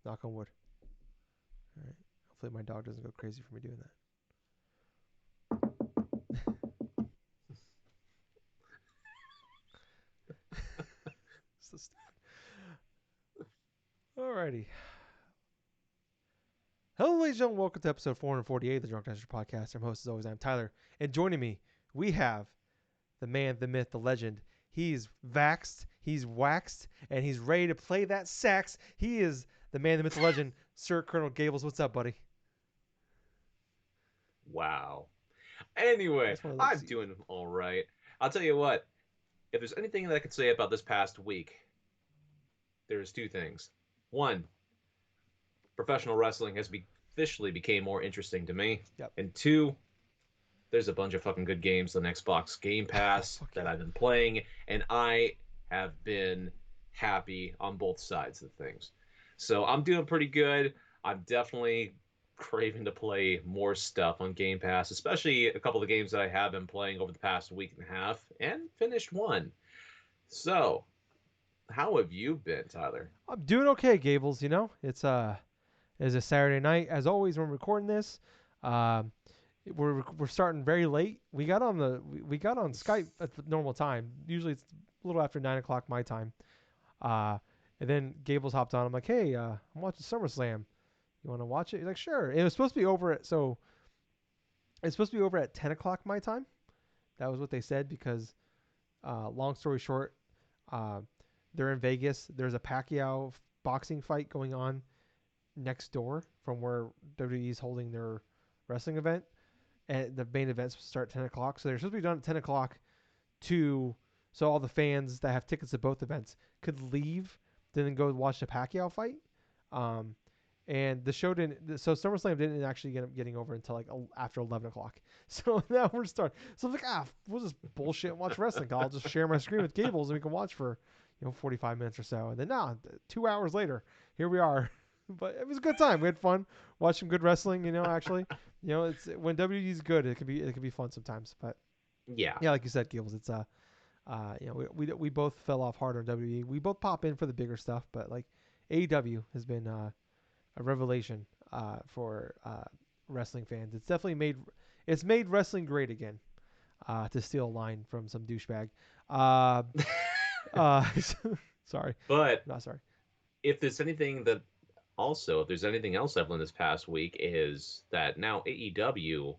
Knock on wood. All right. Hopefully my dog doesn't go crazy for me doing that. So stupid. Alrighty. Hello, ladies and gentlemen. Welcome to episode 448 of the DrunkNerds podcast. I'm host, as always, I'm Tyler. And joining me, we have the man, the myth, the legend. He's vaxed, he's waxed, and he's ready to play that sax. He is the man, the myth, the legend, Sir Colonel Gables. What's up, buddy? Wow. Anyway, That's one of I'm those. doing all right. I'll tell you what, if there's anything that I could say about this past week, there's two things. One, professional wrestling has officially became more interesting to me. Yep. And two, there's a bunch of fucking good games on Xbox Game Oh, Pass fuck that yeah. I've been playing, and I have been happy on both sides of things. So I'm doing pretty good. I'm definitely craving to play more stuff on Game Pass, especially a couple of the games that I have been playing over the past week and a half, and finished one. So, how have you been, Tyler? I'm doing okay, Gables. It's a Saturday night. As always, when we're recording this, um, we're starting very late. We got on Skype at the normal time. Usually it's a little after 9 o'clock my time. Uh, and then Gables hopped on. I'm like, hey, I'm watching SummerSlam. You want to watch it? He's like, sure. It was supposed to be over at it's supposed to be over at 10 o'clock my time. That was what they said because, long story short, uh, they're in Vegas. There's a Pacquiao boxing fight going on next door from where WWE is holding their wrestling event, and the main events start at 10 o'clock. So they're supposed to be done at 10 o'clock to so all the fans that have tickets to both events could leave, then go watch the Pacquiao fight. Um, and the show didn't. So SummerSlam didn't actually end up getting over until like after 11 o'clock. So now we're starting. So I'm like, we'll just bullshit and watch wrestling. I'll just share my screen with Gables and we can watch for 45 minutes or so. And then now, 2 hours later, here we are. But it was a good time. We had fun, watched some good wrestling. Actually, it's when WWE's good, it can be fun sometimes. But Yeah. yeah, like you said, Gables, it's we both fell off hard on WWE. We both pop in for the bigger stuff, but like AEW has been a revelation for wrestling fans. It's made wrestling great again. To steal a line from some douchebag. Uh, uh, sorry, But not sorry. if there's anything that also, if there's anything else I've learned this past week, is that now AEW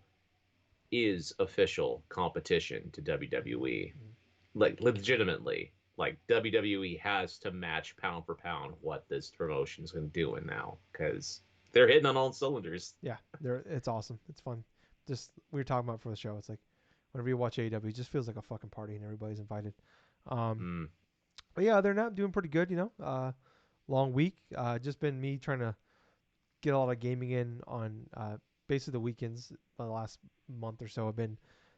is official competition to WWE. Mm. Like, legitimately. Like, WWE has to match pound for pound what this promotion's been doing now, because they're hitting on all cylinders. Yeah, it's awesome. It's fun. Just we were talking about for the show. It's like whenever you watch AEW, it just feels like a fucking party and everybody's invited. Um, Mm. but yeah, they're not doing pretty good. Long week. Just been me trying to get a lot of gaming in on basically the weekends. The last month or so have been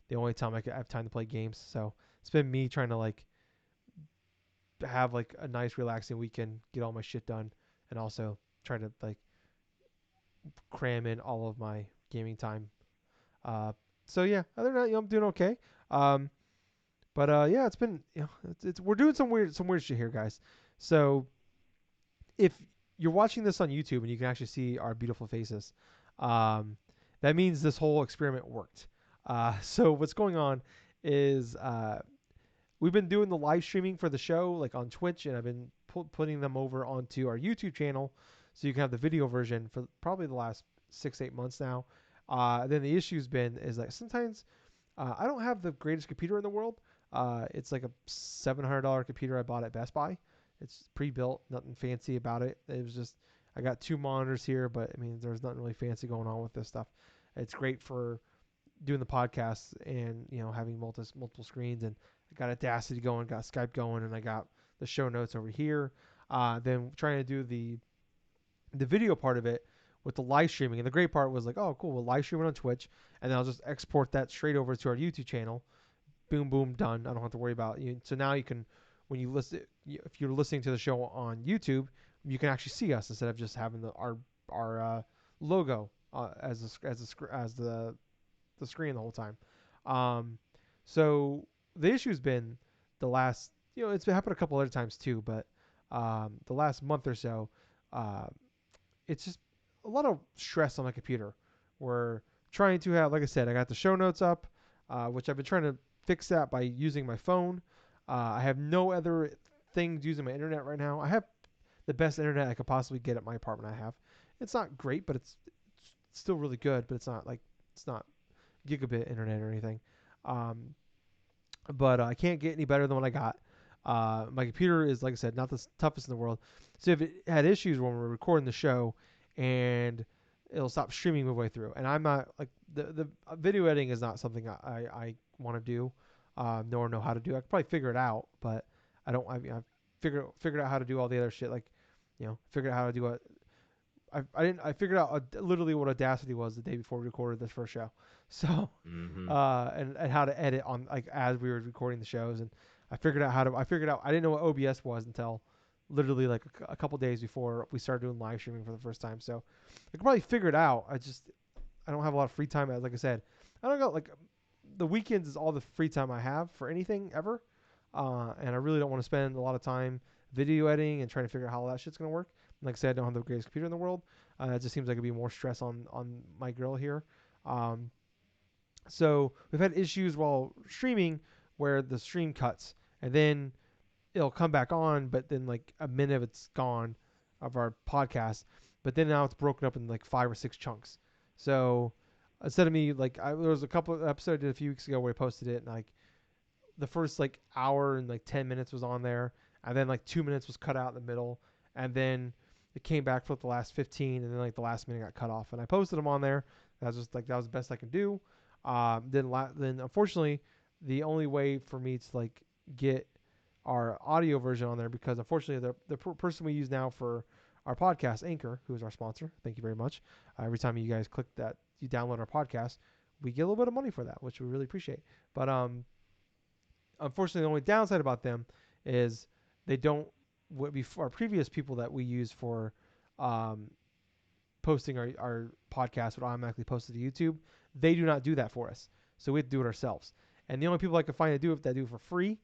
the only time I have time to play games. So it's been me trying to like have like a nice relaxing weekend, get all my shit done, and also try to like cram in all of my gaming time. Uh, so yeah, other than that, I'm doing okay. Um, but yeah, it's been we're doing some weird shit here, guys. So if you're watching this on YouTube and you can actually see our beautiful faces, um, that means this whole experiment worked. So what's going on is we've been doing the live streaming for the show like on Twitch, and I've been putting them over onto our YouTube channel, so you can have the video version for probably the last 6-8 months now. Then the issue's been is that sometimes I don't have the greatest computer in the world. It's like a $700 computer I bought at Best Buy. It's pre-built, nothing fancy about it. It was just I got two monitors here, but I mean there's nothing really fancy going on with this stuff. It's great for doing the podcast and having multiple screens, and I got Audacity going, got Skype going, and I got the show notes over here. Then trying to do the video part of it with the live streaming, and the great part was like, oh cool, we'll live stream it on Twitch, and then I'll just export that straight over to our YouTube channel. Boom, boom, done. I don't have to worry about you. So now you can, when you listen, if you're listening to the show on YouTube, you can actually see us instead of just having our logo as the screen the whole time. Um, so the issue's been the last, it's happened a couple other times too, but the last month or so, uh, it's just a lot of stress on my computer. We're trying to have, like I said, I got the show notes up, which I've been trying to fix that by using my phone. I have no other things using my internet right now. I have the best internet I could possibly get at my apartment. I have. It's not great, but it's still really good. But it's not gigabit internet or anything. Um, but I can't get any better than what I got. My computer is, like I said, not the toughest in the world. So if it had issues when we're recording the show, and it'll stop streaming midway through, and I'm not like the video editing is not something I want to do, nor know how to do. I could probably figure it out, but I don't. I mean, I've figured out how to do all the other shit, like figured out how to do a I figured out literally what Audacity was the day before we recorded this first show. So, Mm-hmm. and how to edit on like as we were recording the shows, and I figured out I didn't know what OBS was until literally like a couple days before we started doing live streaming for the first time. So I could probably figure it out. I don't have a lot of free time. Like I said, I don't know, like the weekends is all the free time I have for anything ever, and I really don't want to spend a lot of time video editing and trying to figure out how all that shit's gonna work. Like I said, I don't have the greatest computer in the world. It just seems like it'd be more stress on my girl here. Um, so we've had issues while streaming where the stream cuts and then it'll come back on, but then like a minute of it's gone of our podcast. But then now it's broken up in like 5 or 6 chunks. So instead of me there was a couple of episodes I did a few weeks ago where I posted it and like the first like hour and like 10 minutes was on there, and then like 2 minutes was cut out in the middle, and then it came back for the last 15, and then like the last minute got cut off, and I posted them on there. That was the best I could do. Then unfortunately, the only way for me to like get our audio version on there, because unfortunately the person we use now for our podcast, Anchor, who is our sponsor, thank you very much. Every time you guys click that, you download our podcast, we get a little bit of money for that, which we really appreciate. But unfortunately, the only downside about them is they don't. Our previous people that we use for um, posting our podcast would automatically post it to YouTube. They do not do that for us, so we have to do it ourselves. And the only people I can find that do it for free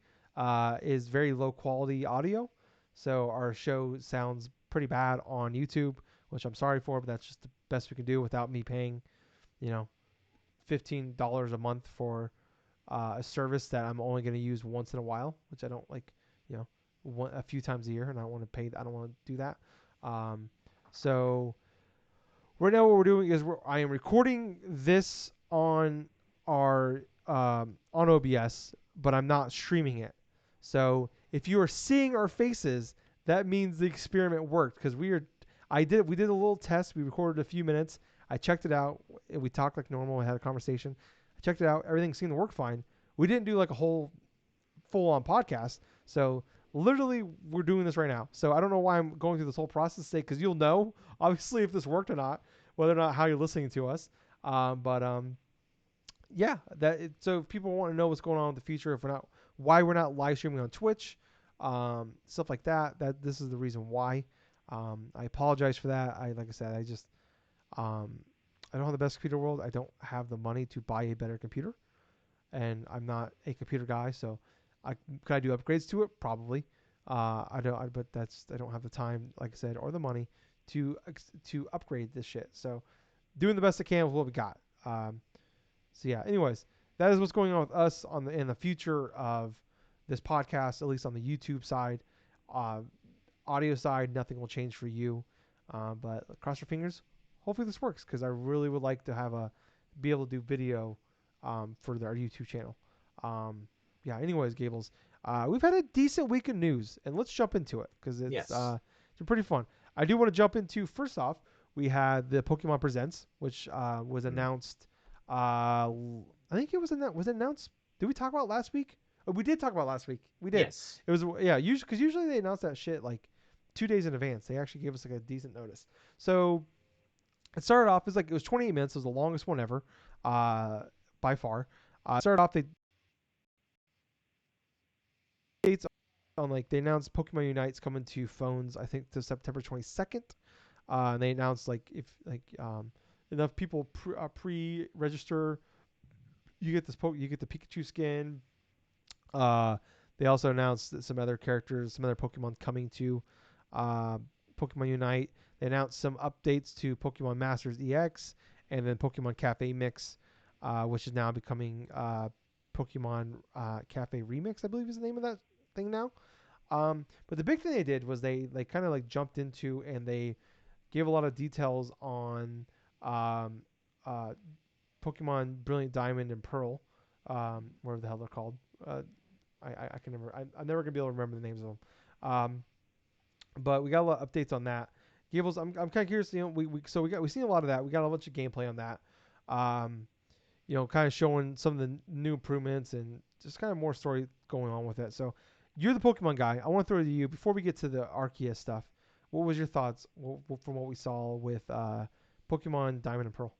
is very low quality audio. So our show sounds pretty bad on YouTube, which I'm sorry for, but that's just the best we can do without me paying, you know, $15 a month for a service that I'm only going to use once in a while, which I don't like, a few times a year, and I don't want to pay. I don't want to do that. Um, so right now, what we're doing is I am recording this on our on OBS, but I'm not streaming it. So if you are seeing our faces, that means the experiment worked because we did a little test. We recorded a few minutes. I checked it out. We talked like normal. I had a conversation. I checked it out. Everything seemed to work fine. We didn't do like a whole full on podcast. So literally, we're doing this right now. So I don't know why I'm going through this whole process today, because you'll know obviously if this worked or not, whether or not how you're listening to us. But yeah, so if people want to know what's going on in the future, if we're not, why we're not live streaming on Twitch, stuff like that. That this is the reason why. I apologize for that. Like I said, um, I don't have the best computer in the world. I don't have the money to buy a better computer, and I'm not a computer guy. So, could I do upgrades to it? Probably. But I don't have the time, like I said, or the money to upgrade this shit. So, doing the best I can with what we got. So yeah. Anyways, that is what's going on with us in the future of this podcast, at least on the YouTube side. Uh, Audio side, nothing will change for you. But cross your fingers. Hopefully this works, because I really would like to be able to do video for our YouTube channel. Yeah. Anyways, Gables, we've had a decent week of news, and let's jump into it because Yes. it's been pretty fun. I do want to jump into, first off, we had the Pokemon Presents, which was Mm. announced. I think it was announced. Did we talk about last week? Oh, we did talk about last week. We did. Yes. It was, yeah. Usually they announce that shit like 2 days in advance. They actually gave us like a decent notice. So it started off as it was 28 minutes. It was the longest one ever, by far. It started off, they dates on they announced Pokemon Unite's coming to phones, I think, to September 22nd. And they announced if enough people pre-register, you get the Pikachu skin. Uh, they also announced that some other characters, some other Pokemon coming to uh, Pokemon Unite. They announced some updates to Pokemon Masters EX and then Pokemon Cafe Mix, which is now becoming Pokemon Cafe Remix, I believe is the name of that thing now. But the big thing they did was they kind of like jumped into and they gave a lot of details on um, uh, Pokemon Brilliant Diamond and Pearl, whatever the hell they're called. Uh, I can never. I'm never gonna be able to remember the names of them. Um, but we got a lot of updates on that. Gables, I'm kind of curious. You know, we've seen a lot of that. We got a bunch of gameplay on that. Um, you know, kind of showing some of the new improvements and just kind of more story going on with it. So you're the Pokemon guy. I want to throw it to you before we get to the Arceus stuff. What was your thoughts from what we saw with Pokemon Diamond and Pearl?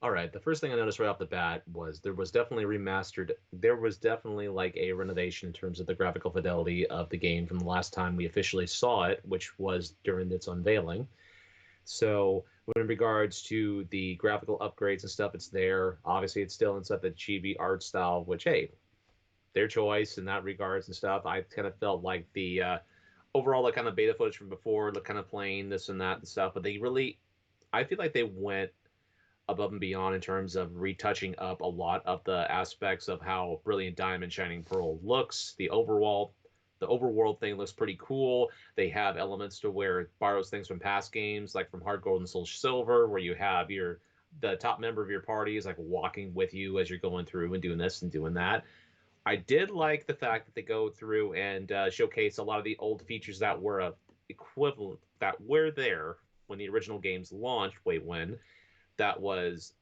All right. The first thing I noticed right off the bat was there was definitely remastered. There was definitely like a renovation in terms of the graphical fidelity of the game from the last time we officially saw it, which was during its unveiling. So, in regards to the graphical upgrades and stuff, it's there. Obviously, it's still inside the chibi art style, which, hey, their choice in that regards and stuff. I kind of felt like the overall, like kind of beta footage from before, the kind of playing this and that and stuff, but they really, I feel like they went above and beyond in terms of retouching up a lot of the aspects of how Brilliant Diamond Shining Pearl looks. The overworld thing looks pretty cool. They have elements to where it borrows things from past games, like from Hard Gold and Soul Silver, where you have the top member of your party is like walking with you as you're going through and doing this and doing that. I did like the fact that they go through and showcase a lot of the old features that were equivalent that were there when the original games launched way when that was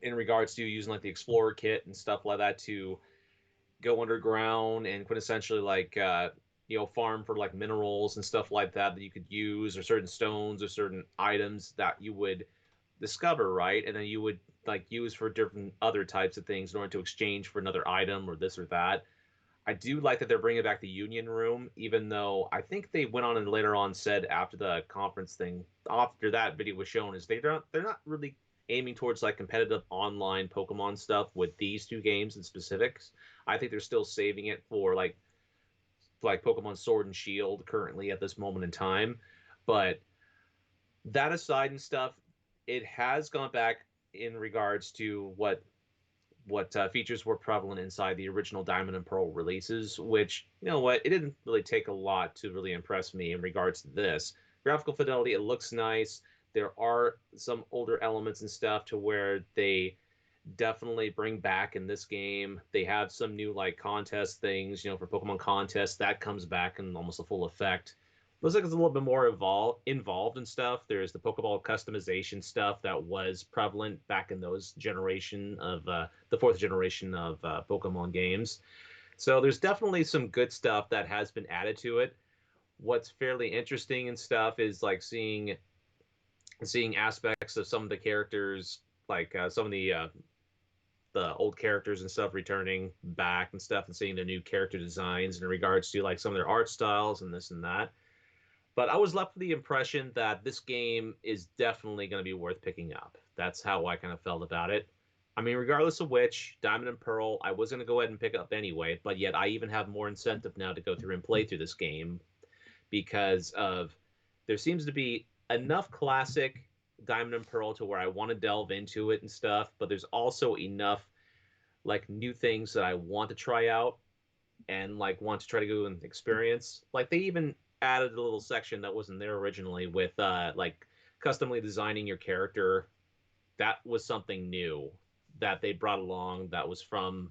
in regards to using like the explorer kit and stuff like that to go underground and quintessentially like farm for like minerals and stuff like that that you could use or certain stones or certain items that you would discover, right, and then you would like use for different other types of things in order to exchange for another item or this or that. I do like that they're bringing back the Union Room, even though I think they went on and later on said after the conference thing, after that video was shown, is they're not really aiming towards like competitive online Pokemon stuff with these two games in specifics. I think they're still saving it for like Pokemon Sword and Shield currently at this moment in time. But that aside and stuff, it has gone back in regards to what features were prevalent inside the original Diamond and Pearl releases, which, you know what, it didn't really take a lot to really impress me in regards to this. Graphical fidelity, it looks nice. There are some older elements and stuff to where they definitely bring back in this game. They have some new like contest things, for Pokemon contests that comes back in almost a full effect. Looks like it's a little bit more involved and stuff. There's the Pokeball customization stuff that was prevalent back in those generation of the fourth generation of Pokemon games. So there's definitely some good stuff that has been added to it. What's fairly interesting and stuff is like seeing aspects of some of the characters, like some of the old characters and stuff returning back and stuff, and seeing the new character designs in regards to like some of their art styles and this and that. But I was left with the impression that this game is definitely going to be worth picking up. That's how I kind of felt about it. I mean, regardless of which, Diamond and Pearl, I was going to go ahead and pick up anyway, but yet I even have more incentive now to go through and play through this game because of there seems to be enough classic Diamond and Pearl to where I want to delve into it and stuff, but there's also enough like new things that I want to try out and like want to try to go and experience. Like they even added a little section that wasn't there originally with like customly designing your character. That was something new that they brought along that was from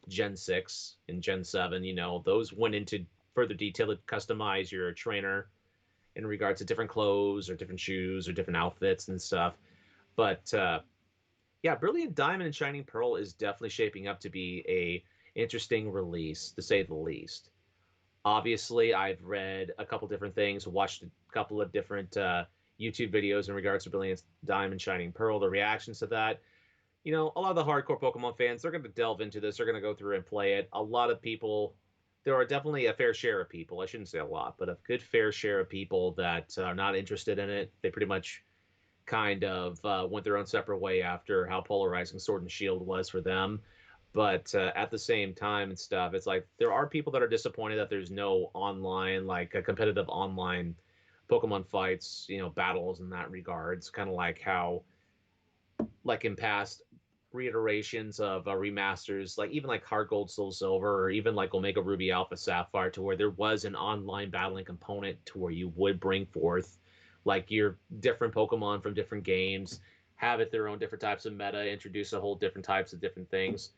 Gen 6 and Gen 7. Those went into further detail to customize your trainer in regards to different clothes or different shoes or different outfits and stuff. But yeah, Brilliant Diamond and Shining Pearl is definitely shaping up to be a interesting release, to say the least. Obviously, I've read a couple different things, watched a couple of different YouTube videos in regards to Brilliant Diamond, Shining Pearl, the reactions to that. A lot of the hardcore Pokemon fans, they're going to delve into this. They're going to go through and play it. A lot of people, there are definitely a fair share of people, I shouldn't say a lot, but a good fair share of people that are not interested in it. They pretty much kind of went their own separate way after how polarizing Sword and Shield was for them. But at the same time and stuff, it's like there are people that are disappointed that there's no online, like a competitive online Pokemon fights, battles in that regards, kind of like how like in past reiterations of remasters, like even like Heart Gold, Soul Silver, or even like Omega Ruby, Alpha Sapphire, to where there was an online battling component to where you would bring forth like your different Pokemon from different games, have it their own different types of meta, introduce a whole different types of different things.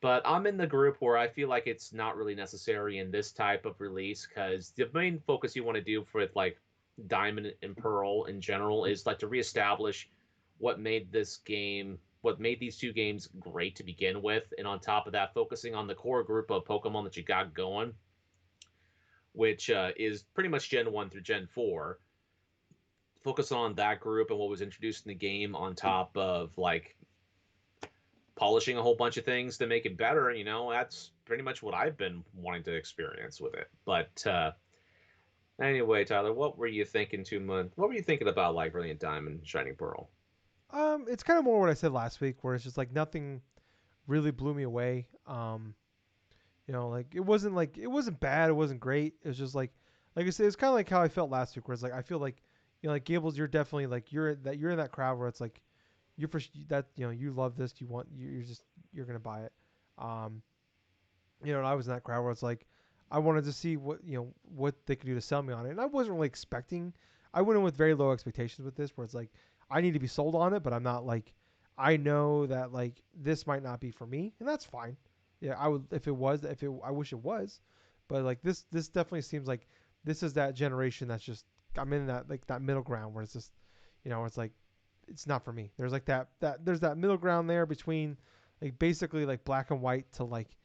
But I'm in the group where I feel like it's not really necessary in this type of release because the main focus you want to do for like Diamond and Pearl in general is like to reestablish what made these two games great to begin with, and on top of that, focusing on the core group of Pokemon that you got going, which is pretty much Gen 1 through Gen 4. Focus on that group and what was introduced in the game on top of like polishing a whole bunch of things to make it better. That's pretty much what I've been wanting to experience with it. But anyway, Tyler, what were you thinking about like Brilliant Diamond, Shining Pearl? It's kind of more what I said last week, where it's just like nothing really blew me away. Like it wasn't bad, it wasn't great. It was just like I said, it's kind of like how I felt last week, where it's like I feel like like Gables, you're definitely like you're in that crowd where it's like you're for that you love this, you're gonna buy it. Um, and I was in that crowd where it's like I wanted to see what they could do to sell me on it, and I wasn't really expecting. I went in with very low expectations with this, where it's like I need to be sold on it, but I'm not like I know that like this might not be for me, and that's fine. Yeah, I would if it was if it I wish it was, but like this definitely seems like this is that generation that's just I'm in that like that middle ground where it's just it's like it's not for me. There's like that there's that middle ground there between like basically like black and white to like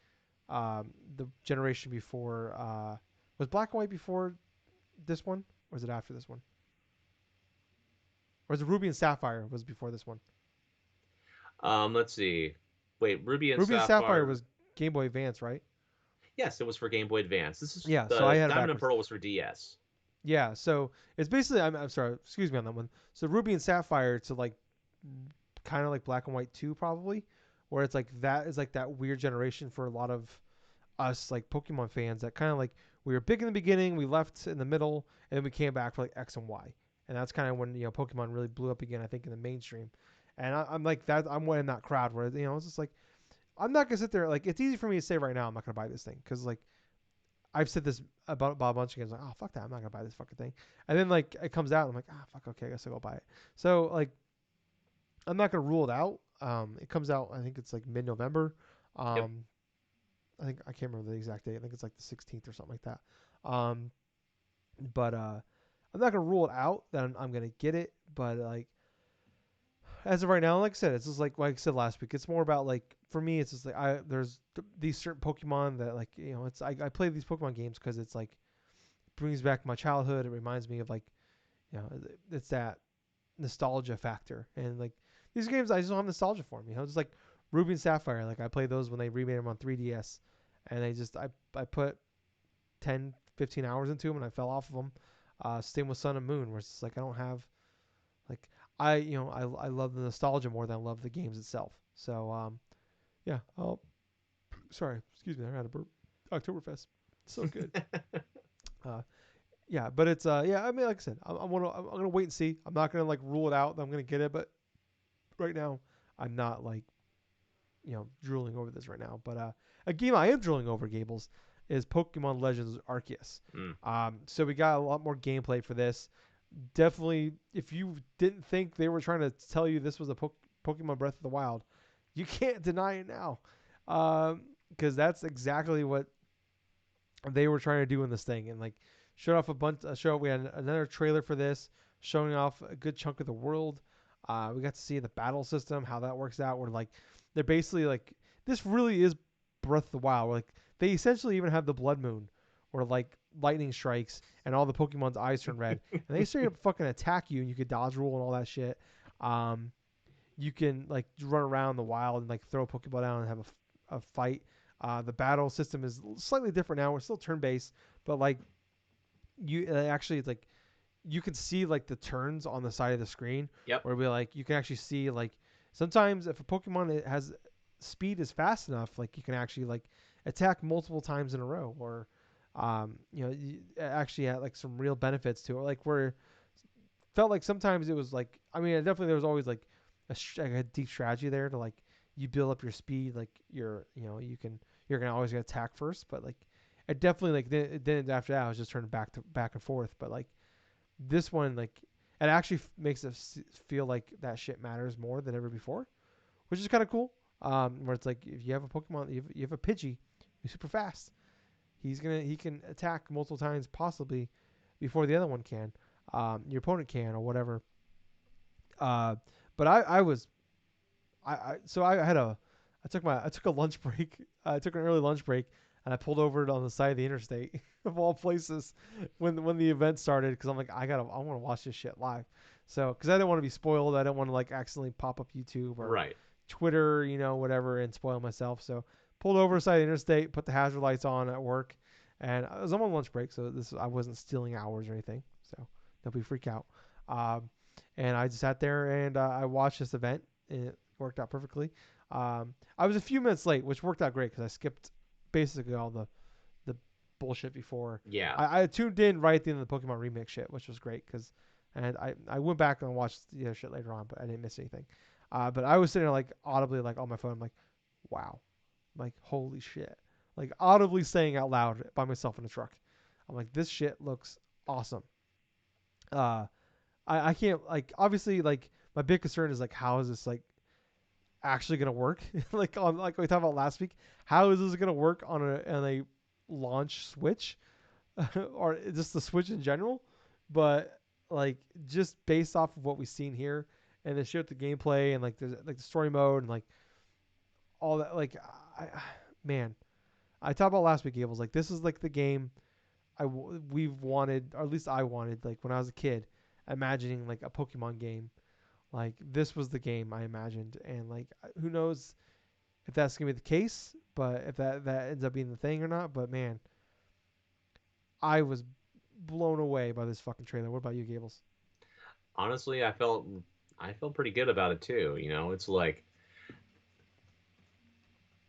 the generation before was black and white before this one or was it after this one or was it ruby and sapphire was before this one? Let's see. Wait, Ruby and Ruby and sapphire Sapphire. was Game Boy Advance, right? Yes, it was for Game Boy Advance. This is Yeah, so I the had it Diamond and backwards. Pearl was for DS. Yeah, so it's basically I'm sorry, excuse me on that one. So ruby and sapphire to like kind of like black and white 2 probably, where it's like that is like that weird generation for a lot of us like Pokemon fans that kind of like we were big in the beginning, we left in the middle, and then we came back for like X and Y, and that's kind of when Pokemon really blew up again. I think in the mainstream, and I'm like that. I'm in that crowd where it's just like I'm not gonna sit there like it's easy for me to say right now I'm not gonna buy this thing because like I've said this about a bunch of games like oh fuck that I'm not gonna buy this fucking thing, and then like it comes out and I'm like ah fuck okay I guess I'll go buy it. So like I'm not gonna rule it out. It comes out I think it's like mid-November. Yep. Um, I think I can't remember the exact date. I think it's like the 16th or something like that. Um, but I'm not gonna rule it out that I'm gonna get it. But like as of right now, like I said, it's just like I said last week. It's more about like for me, it's just like there's these certain Pokemon that like it's I play these Pokemon games because it's like brings back my childhood. It reminds me of like it's that nostalgia factor and like these games I just don't have nostalgia for them. Just like Ruby and Sapphire. Like I played those when they remade them on 3DS, and I put 10, 15 hours into them and I fell off of them. Same with Sun and Moon, where it's just like I don't have like I love the nostalgia more than I love the games itself. So yeah. Oh, sorry, excuse me. I had a burp. Oktoberfest, so good. Uh, yeah, but it's yeah. I mean, like I said, I'm gonna wait and see. I'm not gonna like rule it out that I'm gonna get it, but right now I'm not like drooling over this right now. But a game I am drooling over, Gables, is Pokemon Legends Arceus. Mm. So we got a lot more gameplay for this. Definitely, if you didn't think they were trying to tell you this was a Pokemon Breath of the Wild, you can't deny it now, because that's exactly what they were trying to do in this thing. And like, showed off a bunch. We had another trailer for this, showing off a good chunk of the world. We got to see the battle system, how that works out. Where like they're basically like this really is Breath of the Wild. Where, like they essentially even have the Blood Moon, where like lightning strikes and all the Pokemon's eyes turn red, and they straight up fucking attack you, and you could dodge roll and all that shit. Um, you can like run around the wild and like throw a Pokeball down and have a fight. The battle system is slightly different now. We're still turn based, but like you actually it's like you can see like the turns on the side of the screen Yep. where we like you can actually see like sometimes if a Pokemon has speed is fast enough, like you can actually like attack multiple times in a row or It actually had like some real benefits to it. Like where felt like sometimes it was like I mean definitely there was always like like a deep strategy there to like you build up your speed like you're gonna always get attack first, but like it definitely like then after that I was just turning back and forth, but like this one like it actually makes it feel like that shit matters more than ever before, which is kind of cool. Where it's like if you have a Pokemon, you have a Pidgey, he's super fast. He can attack multiple times possibly before the other one can, your opponent can or whatever. Uh, but I was I so I had a I took a lunch break. I took an early lunch break and I pulled over on the side of the interstate of all places when the event started because I'm like I want to watch this shit live. So because I didn't want to be spoiled, I didn't want to like accidentally pop up YouTube or Right. Twitter, whatever, and spoil myself. So pulled over side of the interstate, put the hazard lights on at work, and I was on lunch break, so this I wasn't stealing hours or anything. So nobody freak out. Um, and I just sat there and I watched this event. And it worked out perfectly. I was a few minutes late, which worked out great because I skipped basically all the bullshit before. Yeah. I tuned in right at the end of the Pokemon remix shit, which was great because and I went back and watched the other shit later on, but I didn't miss anything. But I was sitting there like audibly like on my phone, I'm like, wow, I'm like holy shit, like audibly saying out loud by myself in the truck. I'm like this shit looks awesome. Uh, I can't like obviously like my big concern is like how is this like actually gonna work? Like we talked about last week, how is this gonna work on a launch Switch or just the Switch in general? But like just based off of what we've seen here and the shit with the gameplay and like the story mode and like all that I man, I talked about last week, Gables. Like this is like the game we've wanted, or at least I wanted, like when I was a kid, imagining like a Pokemon game. Like this was the game I imagined, and like who knows if that's gonna be the case, but if that ends up being the thing or not. But man, I was blown away by this fucking trailer. What about you, Gables? Honestly, I felt pretty good about it too. It's like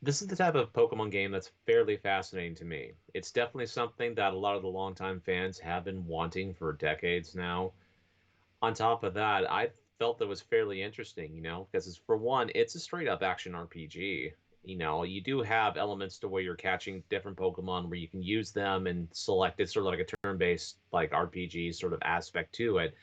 this is the type of Pokemon game that's fairly fascinating to me. It's definitely something that a lot of the longtime fans have been wanting for decades now. On top of that, I felt that was fairly interesting, because for one, it's a straight up action RPG. You do have elements to where you're catching different Pokemon where you can use them and select it, sort of like a turn based like RPG sort of aspect to it.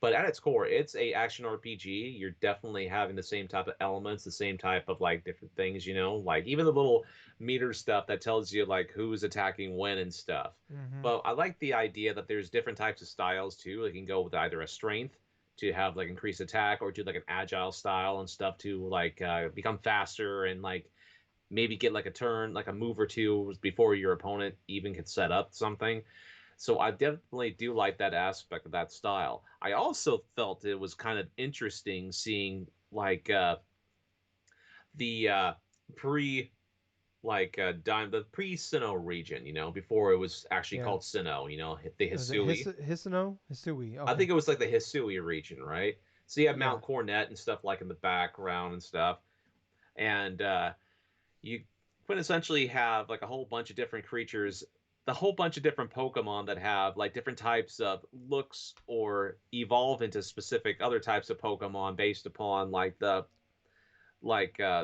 But at its core, it's a action RPG. You're definitely having the same type of elements, the same type of like different things, like even the little meter stuff that tells you like who's attacking when and stuff. Mm-hmm. But I like the idea that there's different types of styles too. It can go with either a strength to have like increased attack, or do like an agile style and stuff to like become faster and like maybe get like a turn, like a move or two before your opponent even can set up something. So I definitely do like that aspect of that style. I also felt it was kind of interesting seeing like the pre the pre Sinnoh region, before it was actually Yeah. called Sinnoh, the Was it Hisui. Hisui? I Okay. think it was like the Hisui region, right? So you have Yeah. Mount Cornet and stuff like in the background and stuff, and you essentially have like a whole bunch of different creatures, the whole bunch of different Pokemon that have like different types of looks or evolve into specific other types of Pokemon based upon like the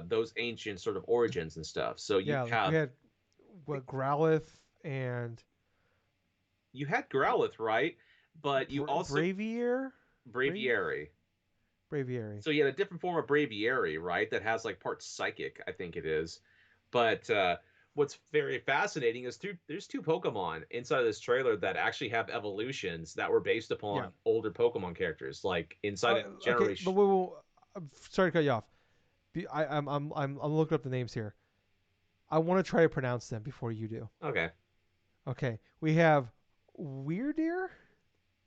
those ancient sort of origins and stuff. So Yeah. Like we had what Growlithe and you had Growlithe, right? But you also Bravier, Brave Braviary. Braviary. So you had a different form of Braviary, right? That has like parts psychic, I think it is. But what's very fascinating is there's two Pokemon inside of this trailer that actually have evolutions that were based Yeah. upon older Pokemon characters, like inside of Okay, but generation. I'm sorry to cut you off. I'm looking up the names here. I want to try to pronounce them before you do. Okay, Okay, we have Weirdeer.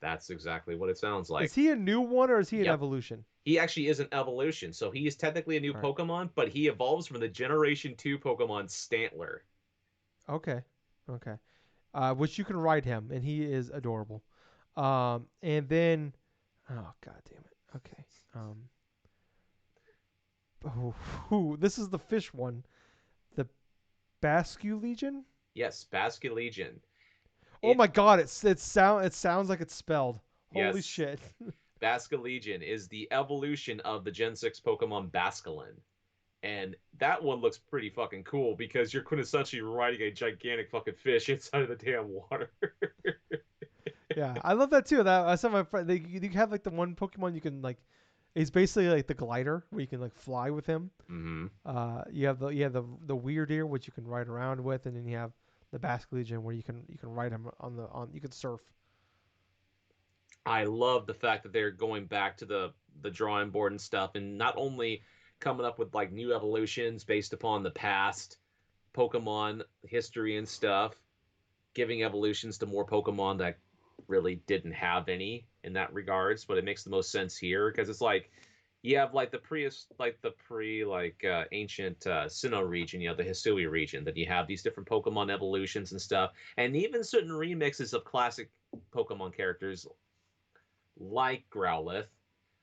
that's exactly what it sounds Is like. he a new one or is he an Yep. evolution? He actually is an evolution, so he is technically a new All right. Pokemon, but he evolves from the Generation 2 Pokemon Stantler. Okay. Okay. Which you can ride him, and he is adorable. And then, oh god damn it. Okay. This is the fish one, the Basque Legion. Yes, Basket Legion. Oh It my god, it sounds like it's spelled. Holy yes, shit. Basculegion is the evolution of the Gen 6 Pokemon Basculin. And that one looks pretty fucking cool because you're quintessentially riding a gigantic fucking fish inside of the damn water. Yeah, I love that too. That I saw my friend. You have like the one Pokemon you can like. It's basically like the glider where you can like fly with him. Mm-hmm. You have the weird ear which you can ride around with, and then you have the Basque Legion where you can ride him on you can surf. I love the fact that they're going back to the drawing board and stuff, and not only coming up with like new evolutions based upon the past Pokemon history and stuff, giving evolutions to more Pokemon that really didn't have any in that regards, but it makes the most sense here because it's like you have like the pre ancient Sinnoh region, you know, the Hisui region, that you have these different Pokemon evolutions and stuff, and even certain remixes of classic Pokemon characters like Growlithe.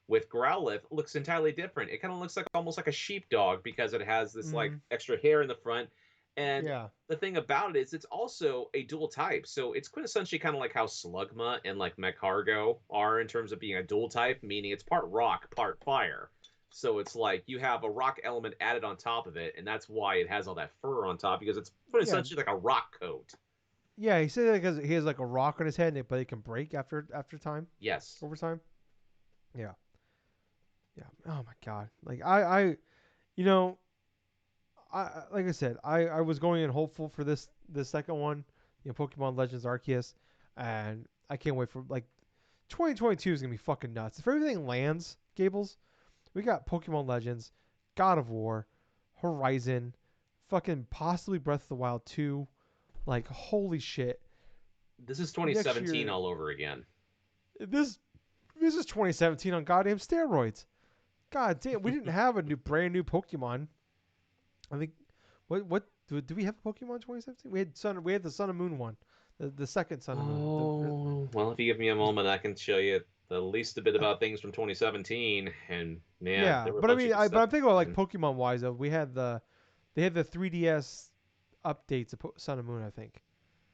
With Growlithe, looks entirely different. It kind of looks like almost like a sheepdog because it has this like Mm, extra hair in the front. And yeah, the thing about it is it's also a dual type. So it's quintessentially kind of like how Slugma and like Magcargo are in terms of being a dual type, meaning it's part rock, part fire. So it's like you have a rock element added on top of it, and that's why it has all that fur on top because it's yeah, quintessentially like a rock coat. yeah. He said that because he has like a rock on his head, but it can break after time, Yes. over time. Yeah, yeah. Oh my god. You know, like I said, I was going in hopeful for this second one, Pokemon Legends Arceus, and I can't wait for 2022 is gonna be fucking nuts. If everything lands, Gables, we got Pokemon Legends, God of War, Horizon, fucking possibly Breath of the Wild 2. Like holy shit. This is Next 2017 year all over again. this this is 2017 on goddamn steroids. God damn, we didn't have a brand new Pokemon. I think what do we have a Pokemon 2017? We had the Sun and Moon one. The second Sun and Moon. Oh, well, if you give me a Was moment, I can show you the least a bit uh, about things from 2017. And man, yeah, there were a but I bunch of mean good but stuff. I'm thinking about like Mhm. Pokemon wise though. They had the 3DS updates of Sun and Moon, I think.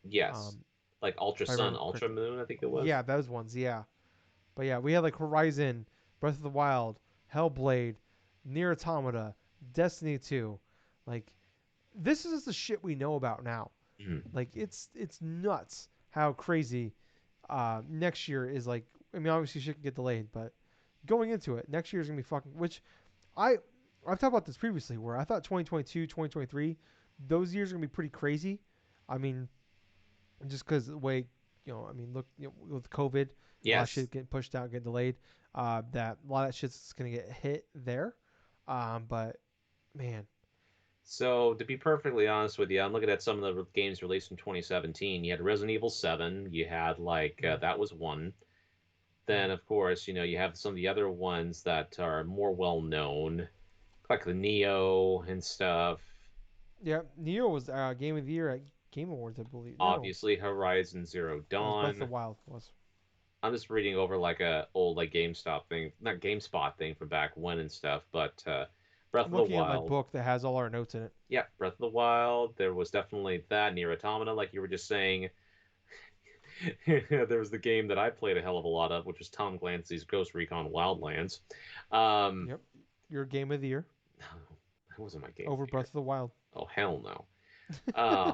Yes, Um, like Ultra if I Sun, remember Ultra correctly. Moon, I think it was. Yeah, those ones. Yeah, but yeah, we had like Horizon, Breath of the Wild, Hellblade, Nier Automata, Destiny 2. Like this is the shit we know about now. Mhm. Like it's nuts how crazy next year is like. I mean, obviously shit can get delayed, but going into it, next year is gonna be fucking. Which I I've talked about this previously, where I thought 2022, 2023, those years are gonna be pretty crazy. I mean, just because the way I mean, look with COVID, a lot of Yes. shit getting pushed out, getting delayed. That a lot of that shit's gonna get hit there. But man, So, to be perfectly honest with you, I'm looking at some of the games released in 2017. You had Resident Evil 7. You had mm, that was one. mm. Then, of course, you have some of the other ones that are more well known, like the Neo and stuff. Yeah, Neo was Game of the Year at Game Awards, I believe. No, Obviously, Horizon Zero that was Breath of the Dawn. Wild. Was I'm just reading over like a old like GameStop thing, not GameSpot thing from back when and stuff. But Breath I'm of the looking at my Wild, book that has all our notes in it. yeah, Breath of the Wild. There was definitely that Near Automata, like you were just saying. There was the game that I played a hell of a lot of, which was Tom Clancy's Ghost Recon Wildlands. Um, Yep, your Game of the Year that wasn't my game of over the year. Breath of the Wild. Oh hell no. Uh,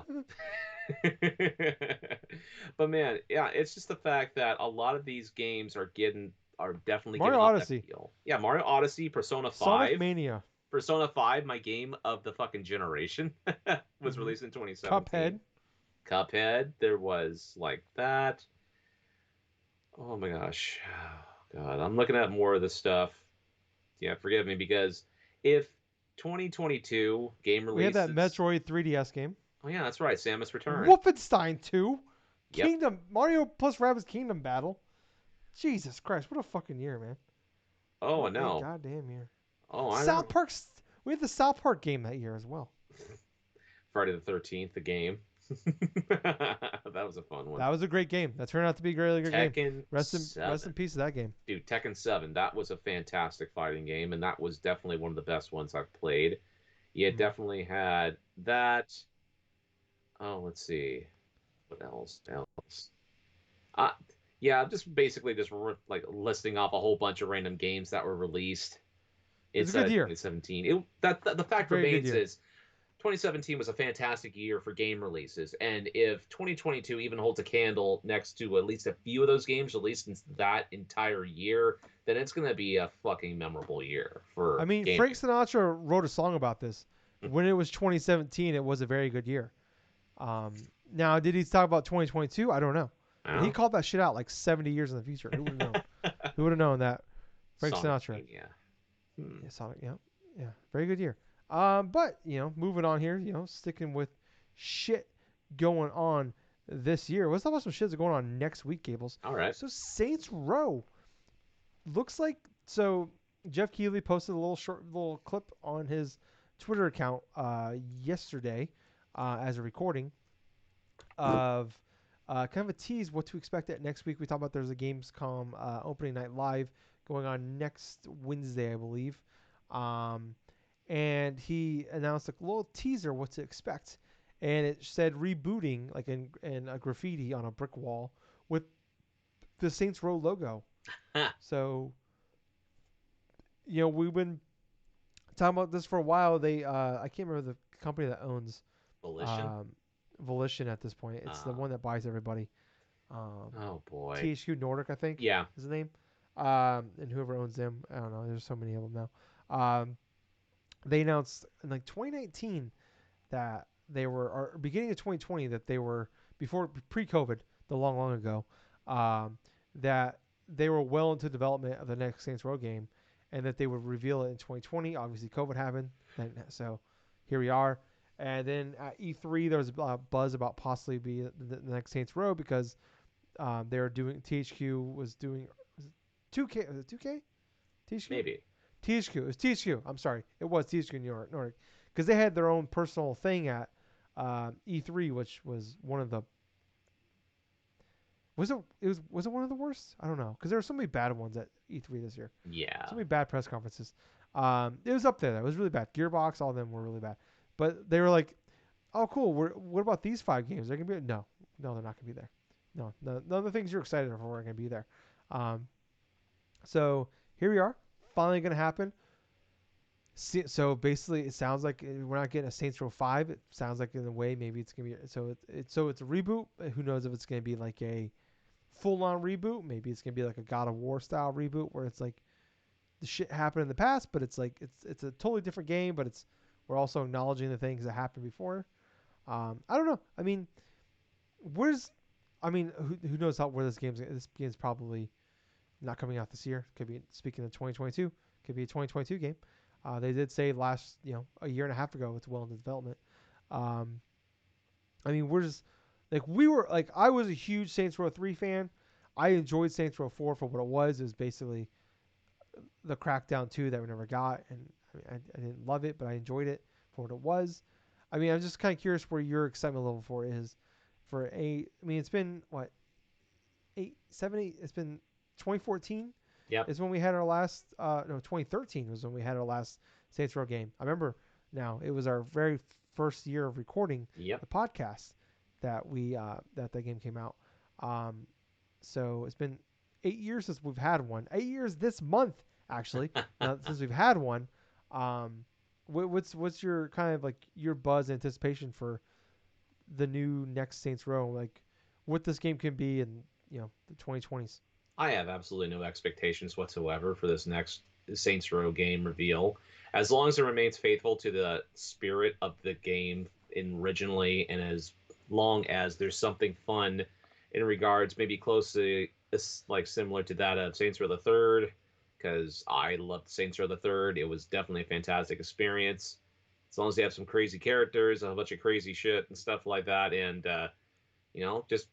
but man, yeah, it's just the fact that a lot of these games are definitely Mario giving off that Odyssey, feel. Yeah, Mario Odyssey, Persona Sonic 5. Mania, Persona 5, my game of the fucking generation, was mm-hmm. released in 2017. Cuphead. Cuphead, there was like that. Oh my gosh. Oh, God, I'm looking at more of this stuff. Yeah, forgive me because if 2022 game We had that releases. Metroid 3DS game. Oh yeah, that's right. Samus Return. Wolfenstein 2, Yep. Kingdom Mario plus Rabbids Kingdom Battle. Jesus Christ, what a fucking year, man! Oh What a no. goddamn year. Oh, I South remember. Park. We had the South Park game that year as well. Friday the 13th, the game. That was a fun one. That was a great game. That turned out to be a really good game. Tekken Rest 7. in peace to that game. Dude, Tekken 7, that was a fantastic fighting game, and that was definitely one of the best ones I've played. You Mm. definitely had that. Oh, let's see. What else? Else? Uh, yeah, I'm just basically just like listing off a whole bunch of random games that were released It's a inside good of year. 2017. The It's a fact very good remains year. is 2017 was a fantastic year for game releases, and if 2022 even holds a candle next to at least a few of those games released in that entire year, then it's going to be a fucking memorable year I for mean, Frank gaming. Sinatra wrote a song about this. When it was 2017, it was a very good year. Now, did he talk about 2022? I don't know. But he Huh? called that shit out like 70 years in the future. Who would have known? Who would have known that? Frank Sonic Sinatra. Mania. Hmm. Yeah, Sonic. Yeah, yeah, very good year. But moving on here. Sticking with shit going on this year. Let's talk about some shit that's going on next week, Gables. All right. So Saints Row looks like so. Jeff Keighley posted a little clip on his Twitter account yesterday as a recording of kind of a tease what to expect at next week. We talked about there's a Gamescom opening night live going on next Wednesday, I believe. Um, and he announced a little teaser what to expect. And it said rebooting, like in a graffiti on a brick wall with the Saints Row logo. So, we've been talking about this for a while. I can't remember the company that owns Volition. um, Volition at this point. It's the Uh, one that buys everybody. Um, oh boy. THQ Nordic, I think, Yeah. is the name. And whoever owns them, I don't know. There's so many of them now. They announced in like 2019 that they were, or beginning of 2020, that they were before pre-COVID, the long, long ago, that they were well into development of the next Saints Row game, and that they would reveal it in 2020. Obviously, COVID happened, so here we are. And then at E3, there was a buzz about possibly be the next Saints Row because they were doing THQ was doing 2K. Was it 2K? THQ? Maybe. THQ. It was THQ. I'm sorry. It was THQ Nordic because they had their own personal thing at E3, which was one of the was it one of the worst? I don't know because there were so many bad ones at E3 this year. Yeah. So many bad press conferences. It was up there. It was really bad. Gearbox, all of them were really bad. But they were like, "Oh, cool. What about these 5 games? They're gonna be no, no, they're not gonna be there. No, none of the things you're excited for are gonna be there." Um, so here we are. Finally gonna happen. So basically, it sounds like we're not getting a Saints Row 5. It sounds like in a way maybe it's gonna be it's a reboot. Who knows if it's gonna be like a full on reboot? Maybe it's gonna be like a God of War style reboot where it's like the shit happened in the past, but it's like it's a totally different game, but we're also acknowledging the things that happened before. I don't know. I mean, where's who knows where this game's probably not coming out this year. Could be speaking of 2022. Could be a 2022 game. They did say last a year and a half ago it's well into development. Um, I mean, we're just like we were like I was a huge Saints Row 3 fan. I enjoyed Saints Row 4 for what it was. It was basically the Crackdown 2 that we never got, and I didn't love it, but I enjoyed it for what it was. I mean, I'm just kind of curious where your excitement level for it is. I mean, it's been what 8, 7, 8. It's been 2014 Yep. is when we had our last. No, 2013 was when we had our last Saints Row game. I remember now. It was our very first year of recording Yep. the podcast that that game came out. Um, so it's been 8 years since we've had one. 8 years this month, actually. Now since we've had one. What's your kind of like your buzz anticipation for the new next Saints Row? Like what this game can be in the 2020s. I have absolutely no expectations whatsoever for this next Saints Row game reveal. As long as it remains faithful to the spirit of the game originally, and as long as there's something fun in regards, maybe closely like similar to that of Saints Row the Third, because I loved Saints Row the Third. It was definitely a fantastic experience. As long as they have some crazy characters, a bunch of crazy shit and stuff like that, and just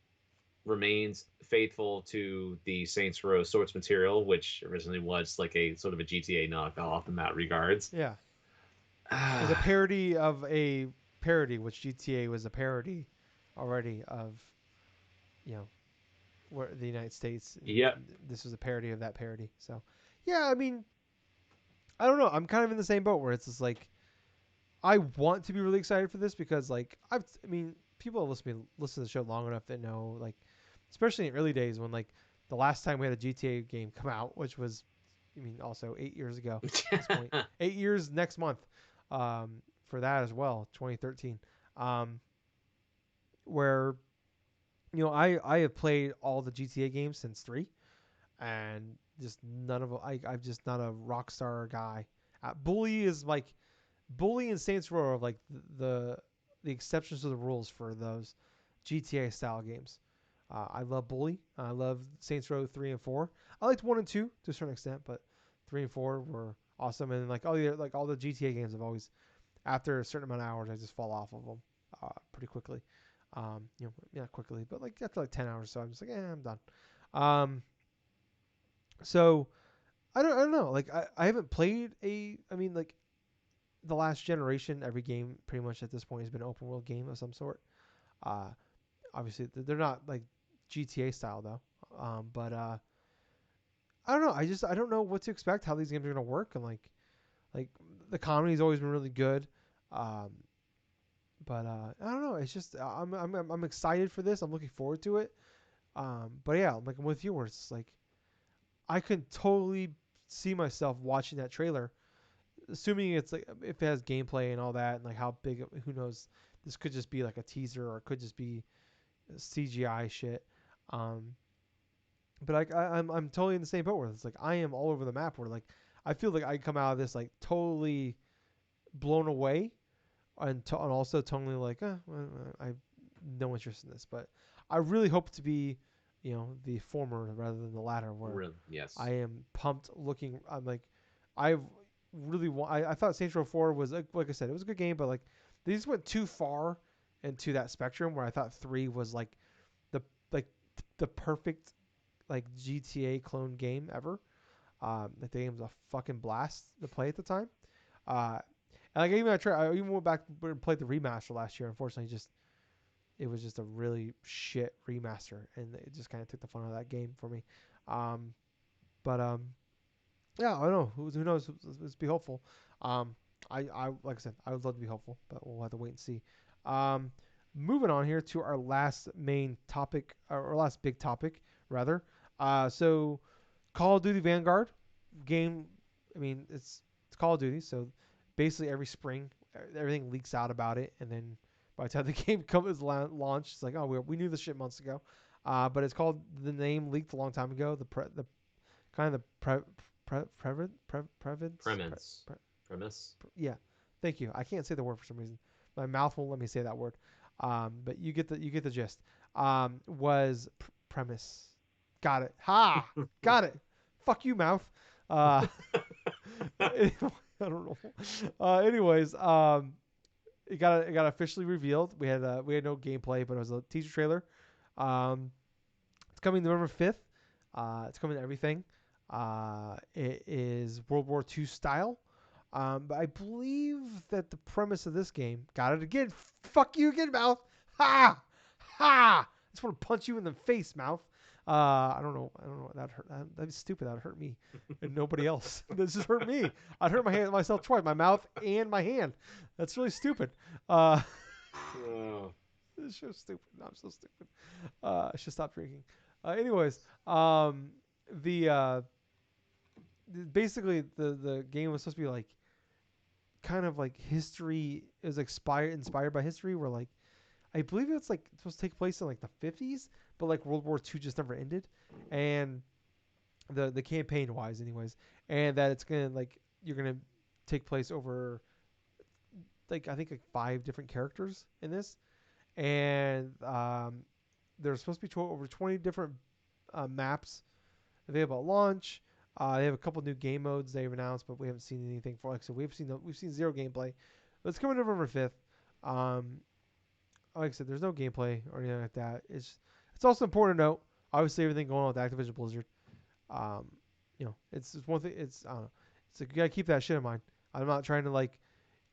remains faithful to the Saints Row source material, which originally was like a sort of a GTA knockoff in that regards. Yeah. It was a parody of a parody, which GTA was a parody already of, you know, where the United States. And Yep. this was a parody of that parody. So, yeah, I mean, I don't know. I'm kind of in the same boat where it's just like, I want to be really excited for this because, like, I mean, people listen to the show long enough that know, like, especially in the early days when, like, the last time we had a GTA game come out, which was, I mean, also 8 years ago at this point, 8 years next month, for that as well, 2013, um, where I have played all the GTA games since 3, and just none of I'm just not a Rockstar guy. Bully is like Bully and Saints Row are like the exceptions to the rules for those GTA style games. I love Bully. I love Saints Row 3 and 4. I liked 1 and 2 to a certain extent, but 3 and 4 were awesome. And like all the GTA games, I've always, after a certain amount of hours, I just fall off of them pretty quickly. Not quickly, but like after like 10 hours, so I'm just like, I'm done. Um, so I don't know. Like I haven't played I mean, like, the last generation, every game pretty much at this point has been an open world game of some sort. Uh, Obviously they're not like GTA style though. But I don't know. I don't know what to expect, how these games are gonna work, and like the comedy's always been really good. Um, but I don't know. It's just I'm excited for this. I'm looking forward to it. But yeah, like I'm with you, where it's like I can totally see myself watching that trailer, assuming it's like if it has gameplay and all that, and like how big, who knows, this could just be like a teaser or it could just be CGI shit. Um, but I'm totally in the same boat where it's like I am all over the map. Where like I feel like I come out of this like totally blown away, and also totally like I have no interest in this. But I really hope to be, the former rather than the latter, where Really? Yes. I am pumped looking. I'm like, I really want. I thought Saints Row 4 was like I said, it was a good game, but like they just went too far into that spectrum where I thought 3 was the like the perfect like GTA clone game ever. Like the game was a fucking blast to play at the time. Uh, and like I even went back and played the remaster last year. Unfortunately, just it was just a really shit remaster, and it just kind of took the fun out of that game for me. Um, but yeah, I don't know. Who knows? Let's be hopeful. Um, I like I said, I would love to be hopeful, but we'll have to wait and see. Um, Moving on here to our last main topic, or last big topic, rather. So Call of Duty Vanguard game. I mean, it's Call of Duty, so basically every spring, everything leaks out about it, and then by the time the game comes launched, it's like, oh, we knew this shit months ago. But it's called, the name leaked a long time ago. The kind of the Premise. Premise. yeah. Thank you. I can't say the word for some reason. My mouth won't let me say that word. But you get the gist. Was premise. Got it. Ha! Got it. Fuck you, mouth. Uh, I don't know. Anyways, it got officially revealed. We had no gameplay, but it was a teaser trailer. Um, it's coming November 5th. It's coming to everything. It is World War II style. But I believe that the premise of this game, got it again. Fuck you again, mouth. Ha! Ha! I just want to punch you in the face, mouth. I don't know. That hurt. That'd be stupid. That'd hurt me and nobody else. This just hurt me. I'd hurt myself twice, my mouth and my hand. That's really stupid. Uh, Oh. it's so stupid. I'm so stupid. I should stop drinking. Anyways, the basically the game was supposed to be like kind of like history. It was inspired by history, where like I believe it's like supposed to take place in like the 50s, but like World War II just never ended, and the campaign wise, anyways, and that it's gonna like you're gonna take place over like I think like 5 different characters in this, and there's supposed to be over 20 different maps available at launch. They have a couple new game modes they've announced, but we haven't seen anything for. Like, so we've seen zero gameplay. But it's coming November 5th. Um, like I said, there's no gameplay or anything like that. It's also important to note, obviously, everything going on with Activision Blizzard. Um, it's one thing. I don't know. It's like you gotta keep that shit in mind. I'm not trying to like.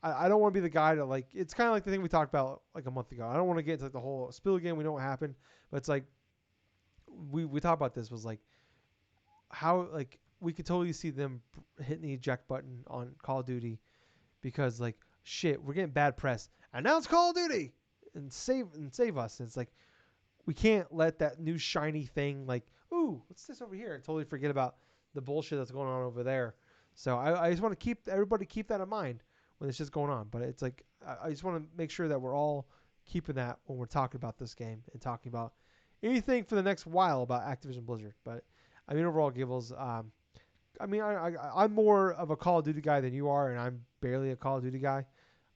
I don't want to be the guy to like. It's kind of like the thing we talked about like a month ago. I don't want to get into like the whole spill again. We know what happened, but it's like we talked about this was like how like we could totally see them hitting the eject button on Call of Duty because like shit, we're getting bad press, and now it's Call of Duty. and save us. And it's like we can't let that new shiny thing like, ooh, what's this over here, and totally forget about the bullshit that's going on over there. So I just want to keep everybody keep that in mind when it's just going on. But it's like I just want to make sure that we're all keeping that when we're talking about this game and talking about anything for the next while about Activision Blizzard. But I mean, overall, Gables. I mean, I'm more of a Call of Duty guy than you are, and I'm barely a Call of Duty guy.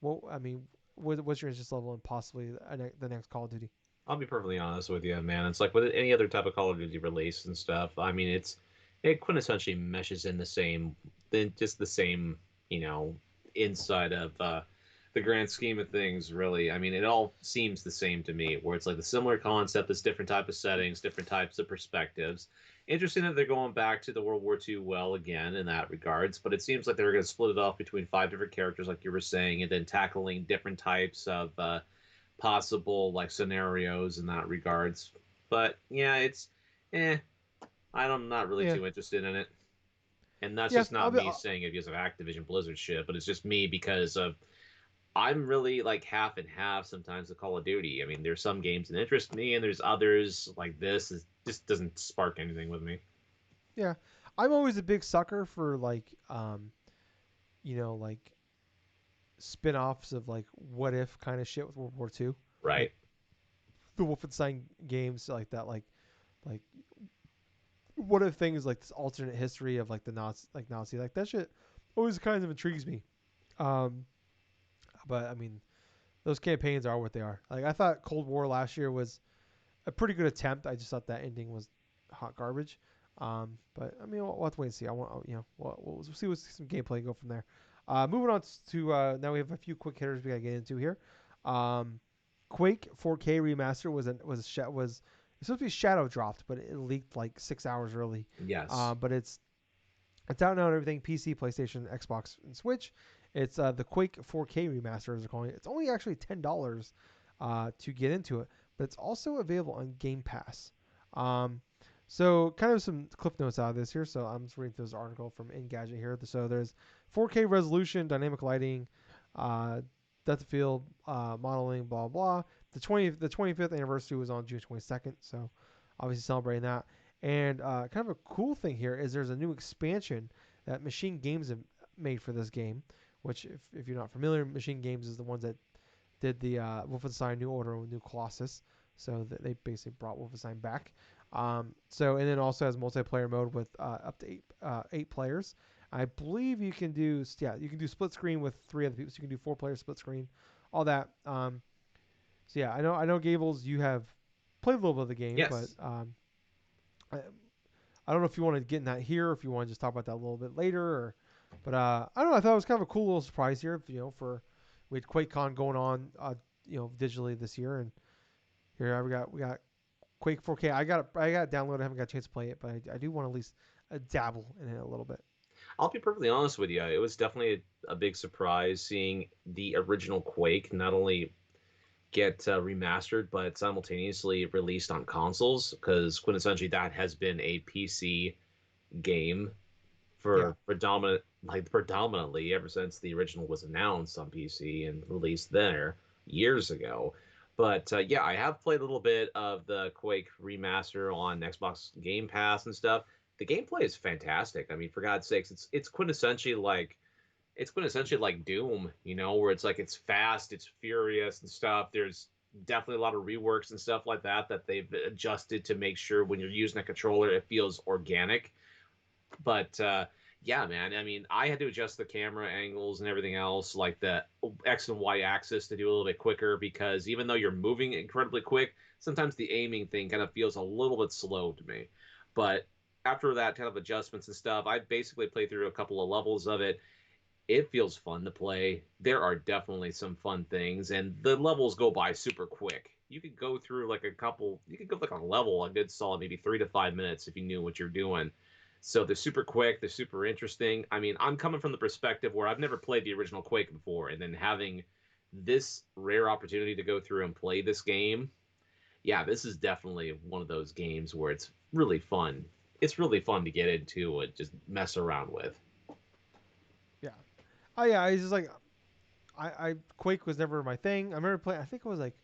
Well, I mean, what's your interest level in possibly the next Call of Duty? I'll be perfectly honest with you, man. It's like with any other type of Call of Duty release and stuff. I mean, it quintessentially meshes in the same, then just the same, you know, inside of the grand scheme of things. Really, I mean, it all seems the same to me. Where it's like the similar concept, it's different type of settings, different types of perspectives. Interesting that they're going back to the World War II well again in that regards, but it seems like they're going to split it off between five different characters, like you were saying, and then tackling different types of possible like scenarios in that regards. But yeah, it's eh. I'm not really Yeah, too interested in it, and that's yeah. just not I'll be. me saying it because of Activision Blizzard shit, but it's just me because of I'm really like half and half sometimes with Call of Duty. I mean, there's some games that interest me, and there's others like this is just doesn't spark anything with me. Yeah, I'm always a big sucker for like like spin-offs of like what if kind of shit with World War II, like Right. the Wolfenstein games like that, like what if things like this alternate history of like the Nazi like that shit always kind of intrigues me. Um, but I mean, those campaigns are what they are. Like I thought Cold War last year was a pretty good attempt. I just thought that ending was hot garbage. But I mean, we'll have to wait and see. I want we'll see what some gameplay and go from there. Moving on to now we have a few quick hitters we gotta get into here. Um, Quake 4K remaster was it's supposed to be shadow dropped, but it leaked like 6 hours early. Yes. But it's out now on everything: PC, PlayStation, Xbox, and Switch. It's the Quake 4K remaster, as they're calling it. It's only actually $10 to get into it, but it's also available on Game Pass. Um, so kind of some clip notes out of this here. So I'm just reading this article from Engadget here. So there's 4K resolution, dynamic lighting, uh, depth of field modeling, blah blah. The 25th anniversary was on June 22nd, so obviously celebrating that. And kind of a cool thing here is there's a new expansion that Machine Games have made for this game, which, if you're not familiar, Machine Games is the ones that did the Wolfenstein New Order and New Colossus. So they basically brought Wolfenstein back. And then also has multiplayer mode with up to eight players. I believe you can do split screen with three other people. So you can do 4 player split screen, all that. So yeah, I know Gables, you have played a little bit of the game, but Yes. I, I don't know if you want to get in that here, or if you want to just talk about that a little bit later. But I don't know. I thought it was kind of a cool little surprise here. For we had QuakeCon going on, digitally this year, and here we got Quake 4K. I got it downloaded. I haven't got a chance to play it, but I do want to at least dabble in it a little bit. I'll be perfectly honest with you. It was definitely a big surprise seeing the original Quake not only get remastered, but simultaneously released on consoles because quintessentially that has been a PC game Yeah, for predominantly ever since the original was announced on PC and released there years ago. But yeah, I have played a little bit of the Quake remaster on Xbox Game Pass and stuff. The gameplay is fantastic. I mean, for God's sakes, it's quintessentially like Doom, where it's like it's fast, it's furious and stuff. There's definitely a lot of reworks and stuff like that they've adjusted to make sure when you're using a controller it feels organic. But yeah, man, I mean, I had to adjust the camera angles and everything else, like the X and Y axis, to do a little bit quicker because even though you're moving incredibly quick, sometimes the aiming thing kind of feels a little bit slow to me. But after that kind of adjustments and stuff, I basically played through a couple of levels of it. It feels fun to play. There are definitely some fun things, and the levels go by super quick. You could go through like you could go like a level a good solid maybe 3 to 5 minutes if you knew what you're doing. So they're super quick, they're super interesting. I mean, I'm coming from the perspective where I've never played the original Quake before, and then having this rare opportunity to go through and play this game, yeah, this is definitely one of those games where it's really fun. It's really fun to get into and just mess around with. yeah. Oh yeah, I just like I Quake was never my thing. I remember playing. I think it was like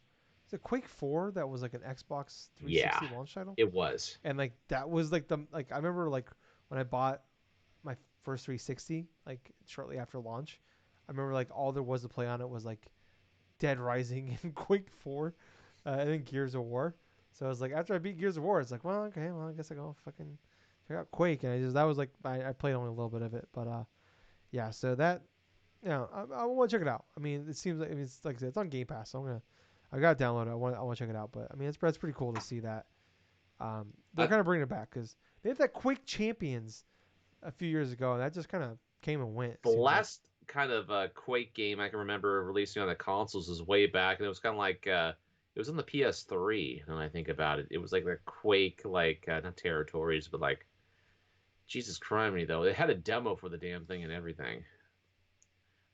Is it Quake 4 that was like an Xbox Yeah, 360 launch title? it was. And like that was like the like I remember like when I bought my first 360 like shortly after launch. I remember like all there was to play on it was like Dead Rising and Quake 4, and then Gears of War. So I was like, after I beat Gears of War, it's like, well, okay, well, I guess I go fucking check out Quake, and that was like, I played only a little bit of it, but yeah. So that, I want to check it out. I mean, it seems like, I mean, it's like I said, it's on Game Pass, so I got to download it. I want to check it out, but I mean, it's pretty cool to see that. They're I, kind of bringing it back because they had that Quake Champions a few years ago, and that just kind of came and went. It the seems like. last kind of Quake game I can remember releasing on the consoles was way back, and it was kind of like it was on the PS3. When I think about it, it was like the Quake, like not territories, but like Jesus criminy though. They had a demo for the damn thing and everything,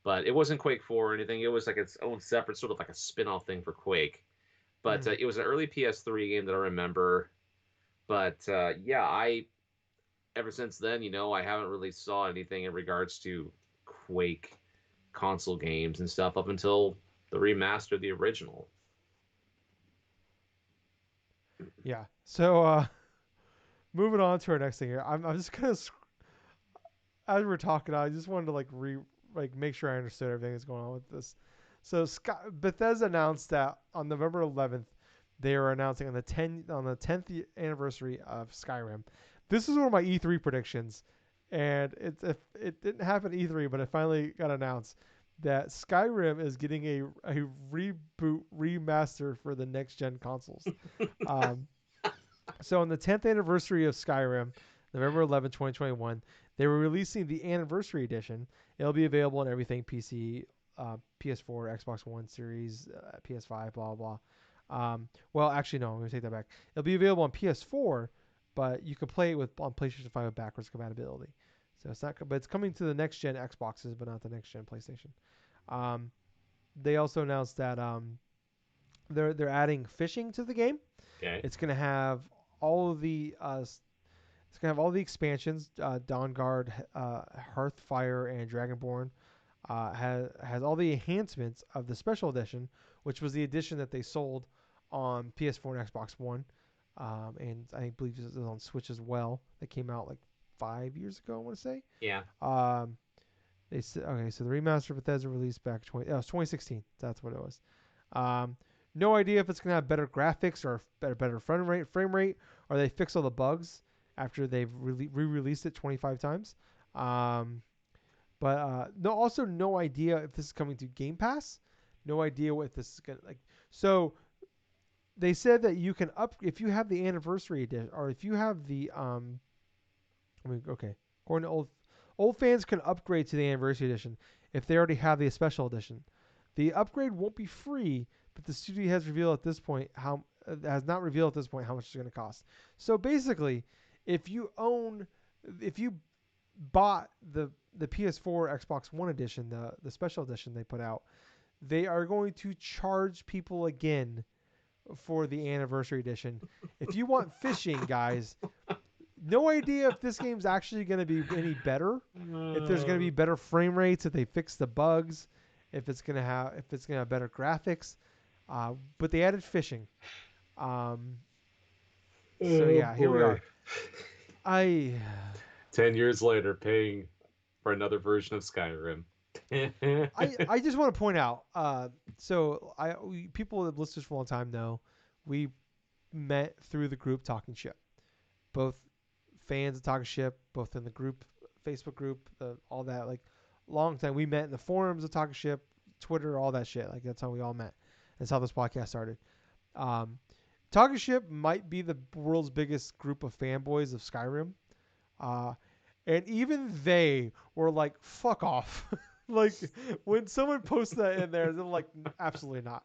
but it wasn't Quake 4 or anything. It was like its own separate sort of like a spin-off thing for Quake. But Mm. it was an early PS3 game that I remember. But yeah, I ever since then, I haven't really saw anything in regards to Quake console games and stuff up until the remaster of the original. Yeah. So moving on to our next thing here, I'm just gonna as we're talking, I just wanted to like make sure I understood everything that's going on with this. So Bethesda announced that on November 11th, they are announcing on the 10th anniversary of Skyrim. This is one of my E3 predictions, and it didn't happen at E3, but it finally got announced that Skyrim is getting a reboot remaster for the next gen consoles. Um, so on the 10th anniversary of Skyrim, November 11th, 2021, they were releasing the anniversary edition. It'll be available on everything PC, PS4, Xbox One Series, PS5, blah, blah, blah. Well, actually, no, I'm going to take that back. It'll be available on PS4, but you can play it on PlayStation 5 with backwards compatibility. So it's not, but it's coming to the next gen Xboxes, but not the next gen PlayStation. Um, they also announced that they're adding fishing to the game. Okay. It's going to have all of the it's gonna have all the expansions. Dawnguard, Hearthfire, and Dragonborn has all the enhancements of the special edition, which was the edition that they sold on PS4 and Xbox One, and I believe it was on Switch as well. That came out like 5 years ago, I want to say. Yeah. They said okay, so the remaster of Bethesda released back it was 2016. That's what it was. Um, no idea if it's gonna have better graphics or better frame rate, or they fix all the bugs after they've re-released it 25 times. Um, but no, also no idea if this is coming to Game Pass. No idea what this is gonna like. So they said that you can if you have the anniversary edition or if you have the I mean, okay, according to old fans can upgrade to the anniversary edition if they already have the special edition. The upgrade won't be free, but the studio has revealed at this point has not revealed at this point how much it's going to cost. So basically, if you bought the PS4 Xbox One edition, the special edition they put out, they are going to charge people again for the anniversary edition. If you want fishing, guys, no idea if this game's actually going to be any better. If there's going to be better frame rates, if they fix the bugs, if it's going to have better graphics. But they added fishing. So Oh yeah, here we boy. are. I 10 years later, paying for another version of Skyrim. I just want to point out. People that have listened for a long time know we met through the group Talking Ship. Both fans of Talking Ship, both in the group, Facebook group, all that. Like long time. We met in the forums of Talking Ship, Twitter, all that shit. Like that's how we all met. That's how this podcast started. Um, Talking Ship might be the world's biggest group of fanboys of Skyrim. Uh, and even they were like, fuck off. Like when someone posts that in there, they're like, absolutely not.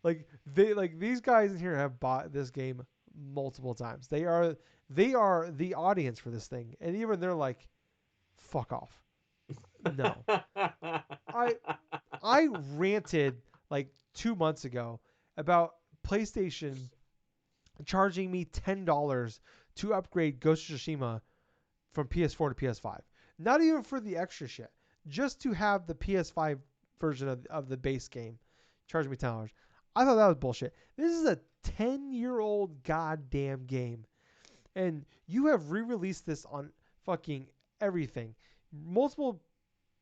Like these guys in here have bought this game multiple times. They are the audience for this thing. And even they're like, fuck off. No. I I ranted like 2 months ago about PlayStation charging me $10 to upgrade Ghost of Tsushima from PS4 to PS5. Not even for the extra shit, just to have the PS5 version of the base game. Charge me $10. I thought that was bullshit. This is a 10-year-old goddamn game, and you have re-released this on fucking everything, multiple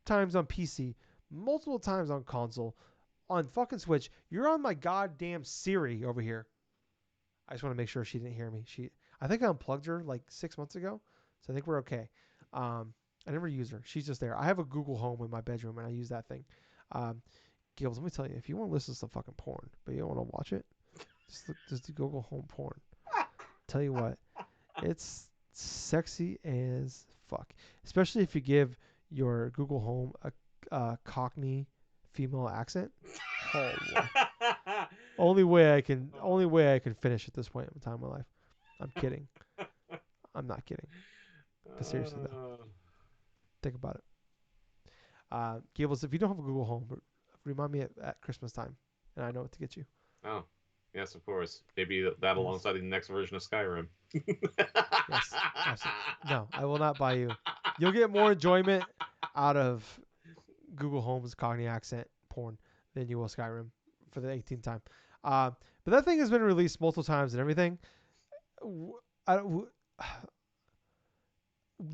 times on PC, multiple times on console, on fucking Switch. You're on my goddamn Siri over here. I just want to make sure she didn't hear me. I think I unplugged her like 6 months ago, so I think we're okay. I never use her. She's just there. I have a Google Home in my bedroom, and I use that thing. Um, Gables, let me tell you, if you want to listen to some fucking porn, but you don't want to watch it, just do Google Home porn. Tell you what, it's sexy as fuck. Especially if you give your Google Home a Cockney female accent. Oh boy. Only way I can finish at this point in time in my life. I'm kidding. I'm not kidding. But seriously though, think about it. Gables, if you don't have a Google Home, remind me at Christmas time, and I know what to get you. Oh, yes, of course. Maybe that Yes. alongside the next version of Skyrim. Yes. Absolutely. No, I will not buy you. You'll get more enjoyment out of Google Home's Cockney accent porn than you will Skyrim for the 18th time. But that thing has been released multiple times and everything. I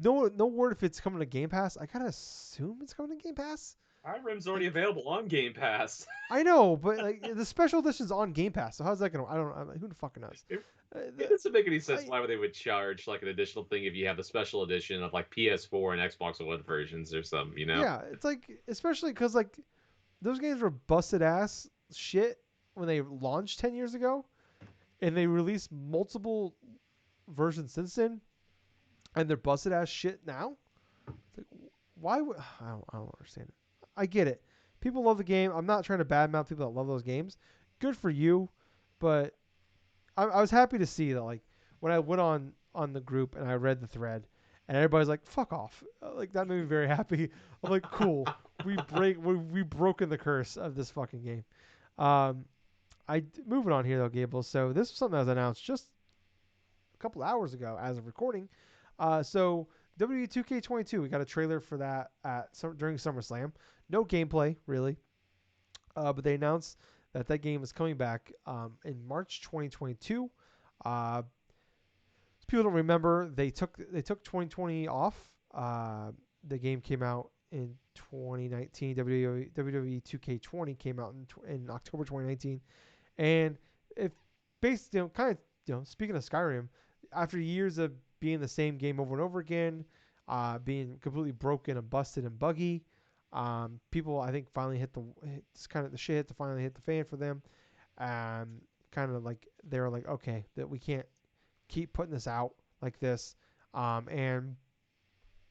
don't, no word if it's coming to Game Pass. I kind of assume it's coming to Game Pass. Skyrim's already Like, available on Game Pass. I know, but like the special edition's on Game Pass. So how's that gonna? I don't know. Who the fuck knows? It doesn't make any sense why they would charge like an additional thing if you have the special edition of like PS4 and Xbox One versions or something, you know? Yeah, it's like especially because like those games were busted ass shit when they launched 10 years ago, and they released multiple versions since then, and they're busted ass shit now. It's like, why would I don't understand it. I get it. People love the game. I'm not trying to badmouth people that love those games. Good for you, but I was happy to see that like when I went on the group and I read the thread and everybody's like fuck off, like that made me very happy. I'm like cool, we broken the curse of this fucking game. Um, moving on here though, Gable. So this was something that was announced just a couple hours ago as of recording. So WWE 2K22, we got a trailer for that during SummerSlam. No gameplay really, but they announced that game is coming back in March 2022. Uh, People don't remember they took 2020 off. The game came out in 2019. WWE 2K20 came out in October 2019, and if based kind of speaking of Skyrim, after years of being the same game over and over again, being completely broken and busted and buggy, people I think finally the shit hit to finally hit the fan for them. Kind of like they were like, okay, that we can't keep putting this out like this. And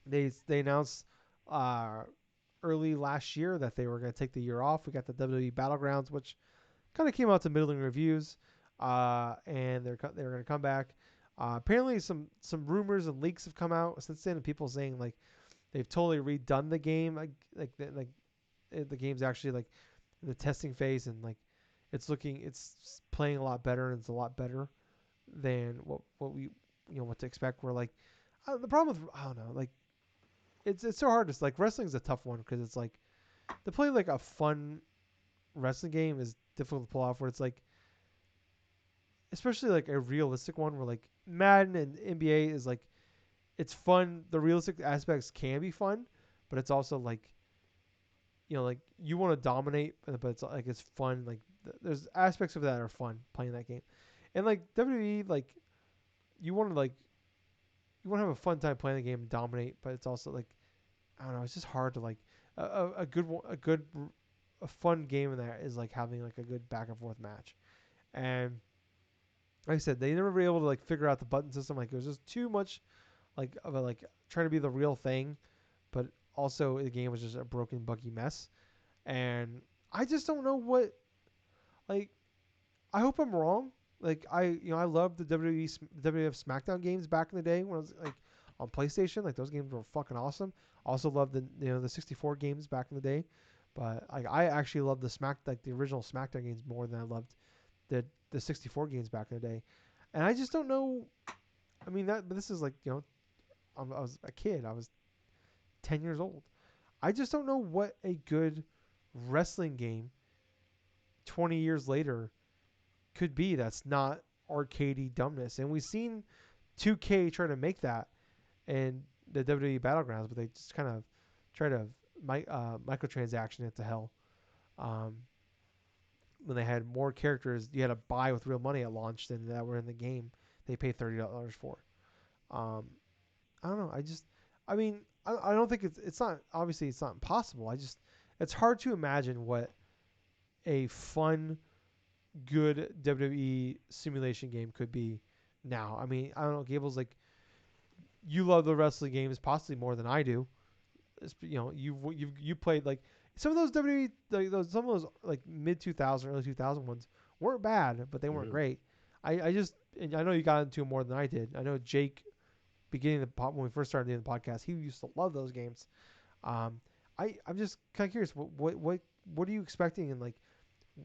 they announced early last year that they were going to take the year off. We got the WWE Battlegrounds, which kind of came out to middling reviews, and they're going to come back. Apparently, some rumors and leaks have come out since then, and people saying like they've totally redone the game, the game's actually like in the testing phase, and like it's playing a lot better, and it's a lot better than what we what to expect. We're like the problem with I don't know, like it's so hard to like wrestling's a tough one because it's like to play like a fun wrestling game is difficult to pull off where it's like especially like a realistic one where like Madden and NBA is like it's fun. The realistic aspects can be fun, but it's also like like you want to dominate, but it's like it's fun. Like there's aspects of that are fun playing that game, and like WWE like you want to like you want to have a fun time playing the game and dominate, but it's also like I don't know. It's just hard to like a good a fun game in there is like having like a good back and forth match, and like I said, they never were able to like figure out the button system. Like it was just too much like of a like trying to be the real thing, but also the game was just a broken, buggy mess. And I just don't know what like. I hope I'm wrong. Like I loved the WWF SmackDown games back in the day when I was like on PlayStation. Like those games were fucking awesome. Also loved the 64 games back in the day, but like I actually loved the original SmackDown games more than I loved the 64 games back in the day. And I just don't know. I mean but this is like I was a kid. I was 10 years old. I just don't know what a good wrestling game 20 years later could be that's not arcadey dumbness. And we've seen 2K try to make that in the WWE Battlegrounds, but they just kind of try to microtransaction it to hell. Um, when they had more characters, you had to buy with real money at launch than that were in the game. They pay $30 for. Um, I don't know. I mean, I don't think it's not obviously it's not impossible. It's hard to imagine what a fun, good WWE simulation game could be now. I mean, I don't know. Gables, like, you love the wrestling games possibly more than I do. You played like some of those WWE like some of those like mid 2000 early 2000 ones weren't bad, but they weren't Mm-hmm. great. I just and I know you got into it more than I did. I know Jake beginning when we first started doing the podcast, he used to love those games. Um, I'm just kind of curious. What are you expecting, and like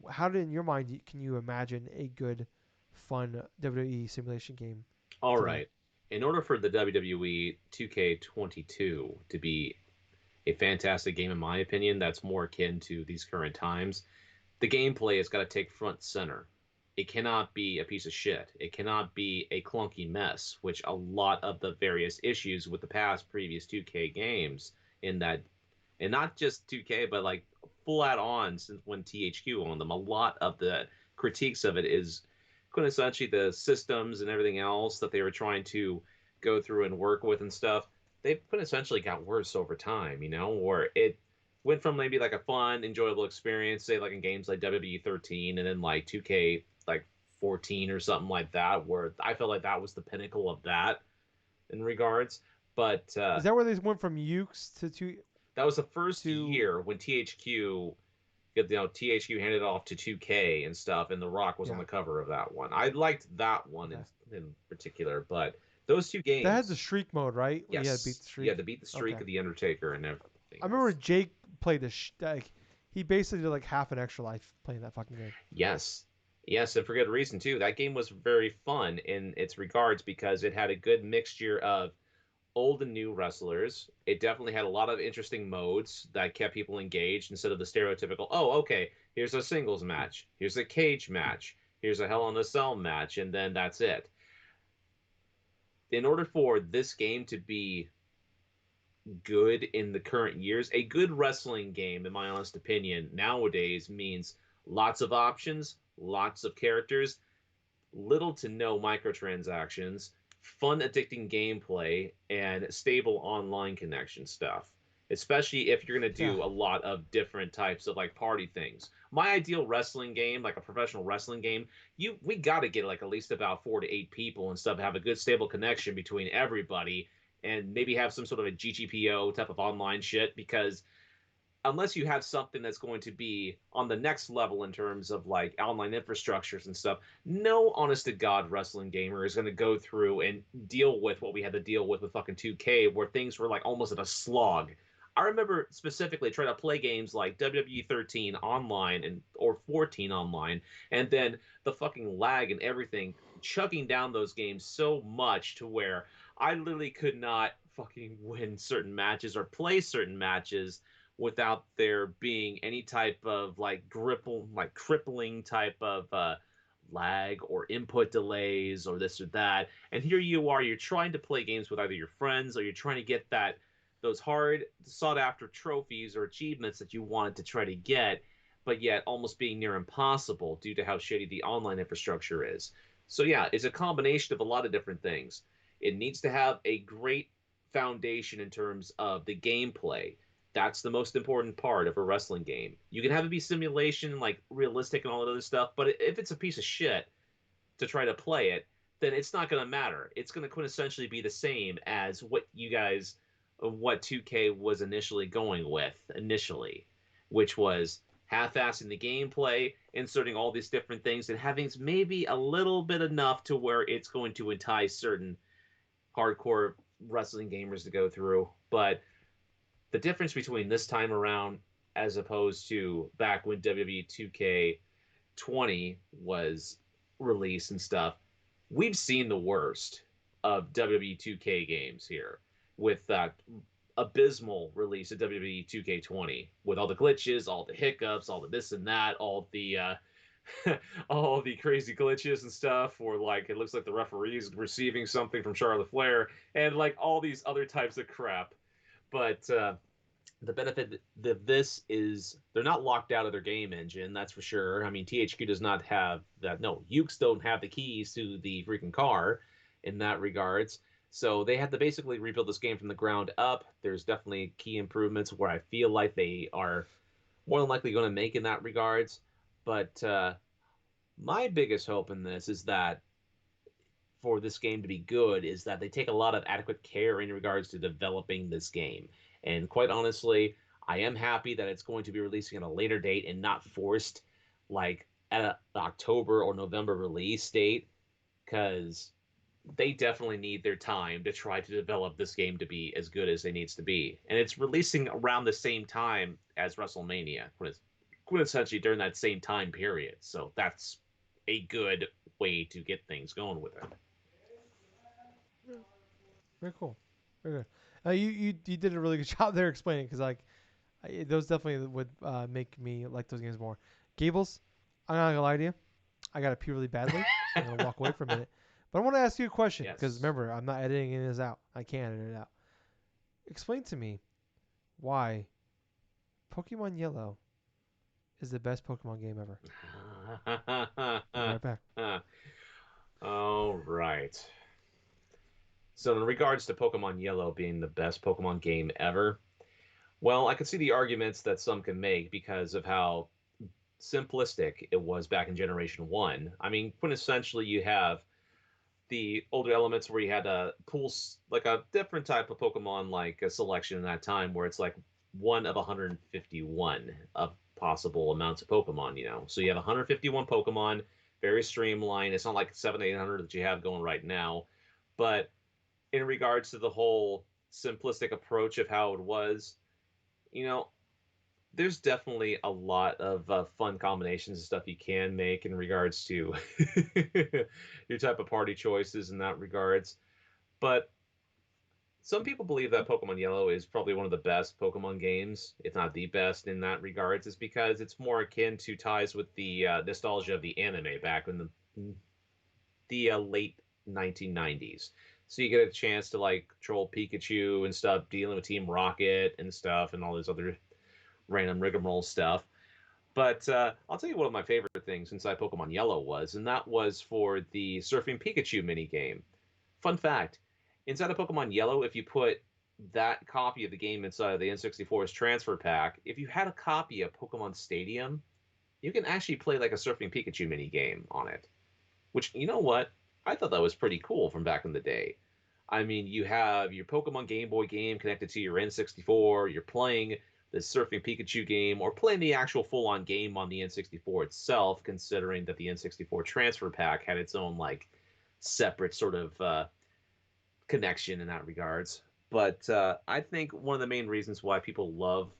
how did in your mind can you imagine a good, fun WWE simulation game All today? right. In order for the WWE 2K22 to be a fantastic game, in my opinion, that's more akin to these current times, the gameplay has got to take front center. It cannot be a piece of shit. It cannot be a clunky mess, which a lot of the various issues with the past previous 2K games in that, and not just 2K, but like full out on since when THQ owned them, a lot of the critiques of it is quintessentially the systems and everything else that they were trying to go through and work with and stuff. They quintessentially got worse over time, or it went from maybe like a fun, enjoyable experience, say like in games like WWE 13 and then like 2K like 14 or something like that, where I felt like that was the pinnacle of that in regards. But Is that where they went from Ukes that was the first to year when THQ handed it off to 2K and stuff, and The Rock was on yeah, the cover of that one. I liked that one okay. in particular, but those two That had the games, streak mode, right? When you had to beat yes, the you had streak. to beat the streak Okay. of the Undertaker and everything I remember else. Jake played like he basically did like half an extra life playing that fucking game. Yes. Yes, and for good reason too. That game was very fun in its regards because it had a good mixture of old and new wrestlers. It definitely had a lot of interesting modes that kept people engaged instead of the stereotypical, oh, okay, here's a singles match, here's a cage match, here's a Hell in a Cell match, and then that's it. In order for this game to be good in the current years, a good wrestling game, in my honest opinion, nowadays means lots of options, lots of characters, little to no microtransactions, fun, addicting gameplay, and stable online connection stuff. Especially if you're going to Yeah. do a lot of different types of like party things. My ideal wrestling game, like a professional wrestling game, we got to get like at least about 4 to 8 people and stuff, have a good stable connection between everybody, and maybe have some sort of a GGPO type of online shit because unless you have something that's going to be on the next level in terms of like online infrastructures and stuff, no honest to God wrestling gamer is going to go through and deal with what we had to deal with fucking 2K, where things were like almost at a slog. I remember specifically trying to play games like WWE 13 online and or 14 online, and then the fucking lag and everything chugging down those games so much to where I literally could not fucking win certain matches or play certain matches without there being any type of like crippling type of lag or input delays or this or that. And here you are, you're trying to play games with either your friends or you're trying to get those hard sought after trophies or achievements that you wanted to try to get, but yet almost being near impossible due to how shitty the online infrastructure is. So yeah, it's a combination of a lot of different things. It needs to have a great foundation in terms of the gameplay. That's the most important part of a wrestling game. You can have it be simulation, like realistic and all that other stuff, but if it's a piece of shit to try to play it, then it's not going to matter. It's going to quintessentially be the same as what 2K was initially going with initially, which was half-assing the gameplay, inserting all these different things, and having maybe a little bit enough to where it's going to entice certain hardcore wrestling gamers to go through. But the difference between this time around as opposed to back when WWE 2K20 was released and stuff, we've seen the worst of WWE 2K games here with that abysmal release of WWE 2K20 with all the glitches, all the hiccups, all the this and that, all the all the crazy glitches and stuff, or like it looks like the referee's receiving something from Charlotte Flair, and like all these other types of crap. But the benefit of this is they're not locked out of their game engine, that's for sure. I mean, THQ does not have that. No, Ukes don't have the keys to the freaking car in that regards. So they had to basically rebuild this game from the ground up. There's definitely key improvements where I feel like they are more than likely going to make in that regards. But my biggest hope in this is that for this game to be good is that they take a lot of adequate care in regards to developing this game. And quite honestly, I am happy that it's going to be releasing at a later date and not forced like at an October or November release date, because they definitely need their time to try to develop this game to be as good as it needs to be. And it's releasing around the same time as WrestleMania, quintessentially during that same time period. So that's a good way to get things going with it. Yeah, very cool. Very good. You did a really good job there explaining because like those definitely would make me like those games more. Gables, I'm not gonna lie to you. I got to pee really badly, so I'm gonna walk away for a minute. But I want to ask you a question because Yes. remember, I'm not editing this out. I can't edit it out. Explain to me why Pokemon Yellow is the best Pokemon game ever. Be right back. All right. So, in regards to Pokemon Yellow being the best Pokemon game ever, well, I could see the arguments that some can make because of how simplistic it was back in Generation 1. I mean, quintessentially, you have the older elements where you had to pull like a different type of Pokemon, like a selection in that time, where it's like one of 151 of possible amounts of Pokemon. So you have 151 Pokemon, very streamlined. It's not like 700, 800 that you have going right now, but in regards to the whole simplistic approach of how it was, you know, there's definitely a lot of fun combinations and stuff you can make in regards to your type of party choices in that regards. But some people believe that Pokemon Yellow is probably one of the best Pokemon games, if not the best in that regards, is because it's more akin to ties with the nostalgia of the anime back in the late 1990s. So you get a chance to like control Pikachu and stuff, dealing with Team Rocket and stuff, and all this other random rigmarole stuff. But I'll tell you one of my favorite things inside Pokemon Yellow was, and that was for the Surfing Pikachu minigame. Fun fact, inside of Pokemon Yellow, if you put that copy of the game inside of the N64's transfer pack, if you had a copy of Pokemon Stadium, you can actually play like a Surfing Pikachu minigame on it. Which, you know what? I thought that was pretty cool from back in the day. I mean, you have your Pokemon Game Boy game connected to your N64, you're playing the Surfing Pikachu game, or playing the actual full on game on the N64 itself, considering that the N64 transfer pack had its own, like, separate sort of connection in that regards. But I think one of the main reasons why people love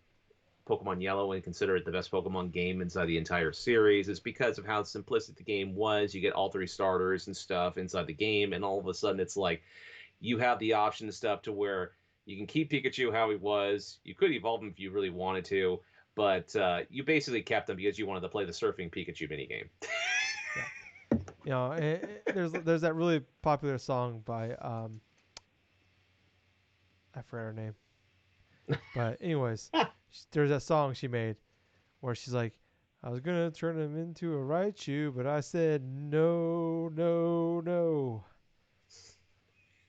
Pokemon Yellow and consider it the best Pokemon game inside the entire series is because of how simplistic the game was. You get all three starters and stuff inside the game, and all of a sudden it's like you have the option and stuff to where you can keep Pikachu how he was. You could evolve him if you really wanted to, but you basically kept him because you wanted to play the Surfing Pikachu minigame. Yeah. There's that really popular song by I forgot her name, but anyways, there's that song she made where she's like, I was gonna turn him into a Raichu, but I said no, no, no.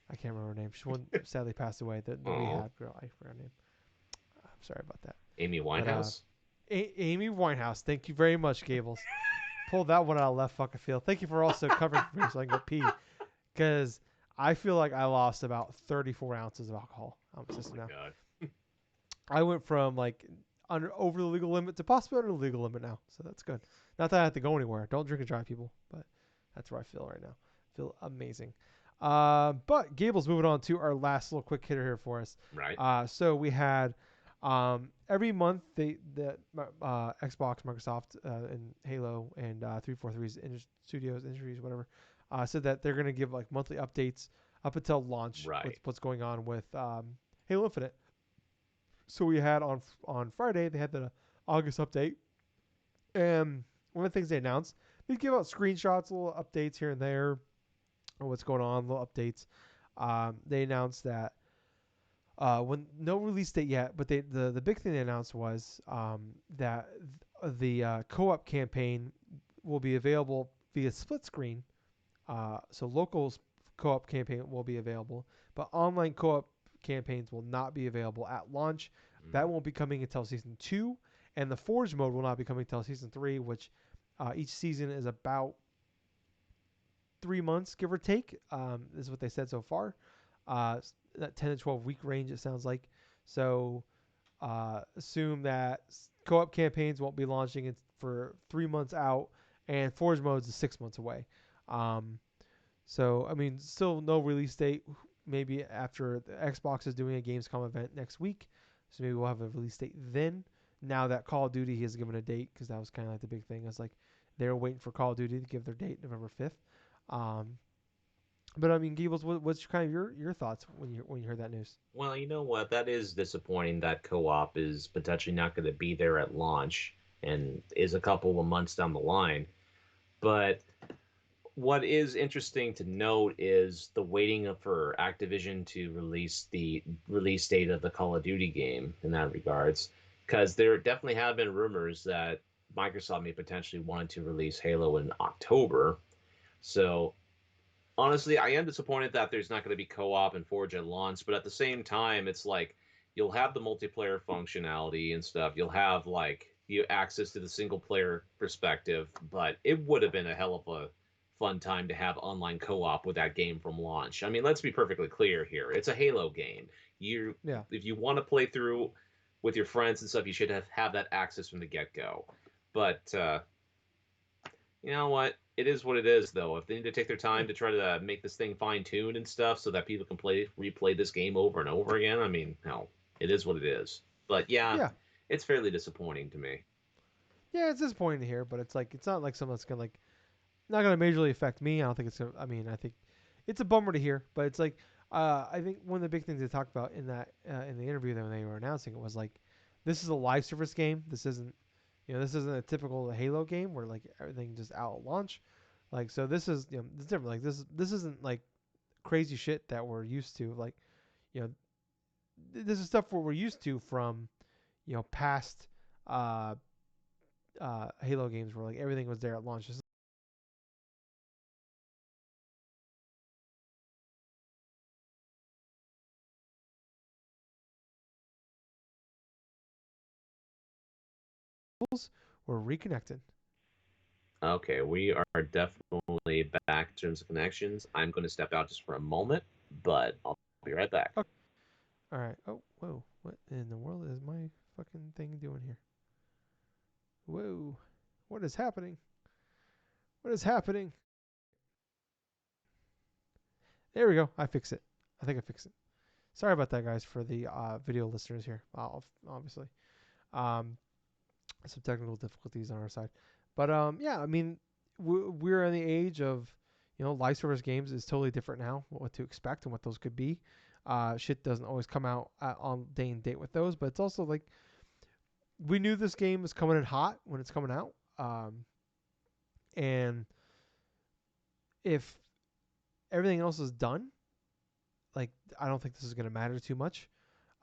I can't remember her name. She one sadly passed away. The Oh, rehab girl. I forgot her name. I'm sorry about that. Amy But Winehouse. Amy Winehouse. Thank you very much, Gables. Pulled that one out of left fucking field. Thank you for also covering for me so I can go pee. Because I feel like I lost about 34 ounces of alcohol on my Oh system my now. god. I went from like over the legal limit to possibly under the legal limit now. So that's good. Not that I have to go anywhere. Don't drink and drive, people. But that's where I feel right now. I feel amazing. But Gable's moving on to our last little quick hitter here for us. Right. So we had every month the Xbox, Microsoft, and Halo and 343's Studios Industries, whatever, said that they're going to give like monthly updates up until launch with Right. what's going on with Halo Infinite. So we had on Friday they had the August update, and one of the things they announced they give out screenshots, little updates here and there, or what's going on, little updates. They announced that when no release date yet, but the big thing they announced was that the co-op campaign will be available via split screen. So local co-op campaign will be available, but online co-op campaigns will not be available at launch. That Mm. won't be coming until season 2, and the Forge mode will not be coming until season 3, which each season is about 3 months, give or take. Is what they said so far. That 10 to 12 week range, it sounds like. So assume that co-op campaigns won't be launching for 3 months out, and Forge modes is 6 months away. Um, so I mean, still no release date. Maybe after the Xbox is doing a Gamescom event next week, so maybe we'll have a release date then. Now that Call of Duty has given a date, because that was kind of like the big thing. It's like they were waiting for Call of Duty to give their date, November 5th. Um, but I mean, Gables, what's kind of your thoughts when you heard that news? Well, you know what? That is disappointing that co-op is potentially not going to be there at launch and is a couple of months down the line. But what is interesting to note is the waiting for Activision to release the release date of the Call of Duty game in that regards, because there definitely have been rumors that Microsoft may potentially want to release Halo in October. So honestly, I am disappointed that there's not going to be co-op and Forge at launch, but at the same time, it's like you'll have the multiplayer functionality and stuff. You'll have like you access to the single player perspective, but it would have been a hell of a fun time to have online co-op with that game from launch. I mean, let's be perfectly clear here. It's a Halo game. You Yeah, if you want to play through with your friends and stuff, you should have that access from the get-go. But you know what? It is what it is, though. If they need to take their yeah, time to try to make this thing fine tuned and stuff so that people can replay this game over and over again, I mean, hell, it is what it is. But yeah, yeah. it's fairly disappointing to me. Yeah, it's disappointing to hear, but it's like it's not like something that's gonna like not gonna majorly affect me. I don't think it's gonna. I mean, I think it's a bummer to hear, but it's like I think one of the big things they talked about in that in the interview that when they were announcing it was like this is a live service game. This isn't this isn't a typical Halo game where like everything just out at launch. Like so this is it's different. Like this isn't like crazy shit that we're used to. Like you know this is stuff what we're used to from past uh Halo games where like everything was there at launch. This we're reconnected. Okay, we are definitely back in terms of connections. I'm going to step out just for a moment, but I'll be right back. Okay. All right. Oh, whoa. What in the world is my fucking thing doing here? Whoa. What is happening? What is happening? There we go. I fixed it. I think I fixed it. Sorry about that, guys, for the video listeners here. Obviously, um, some technical difficulties on our side, but yeah. I mean, we're in the age of live service games is totally different now. What to expect and what those could be. Shit doesn't always come out on day and date with those, but it's also like we knew this game was coming in hot when it's coming out. And if everything else is done, like I don't think this is going to matter too much.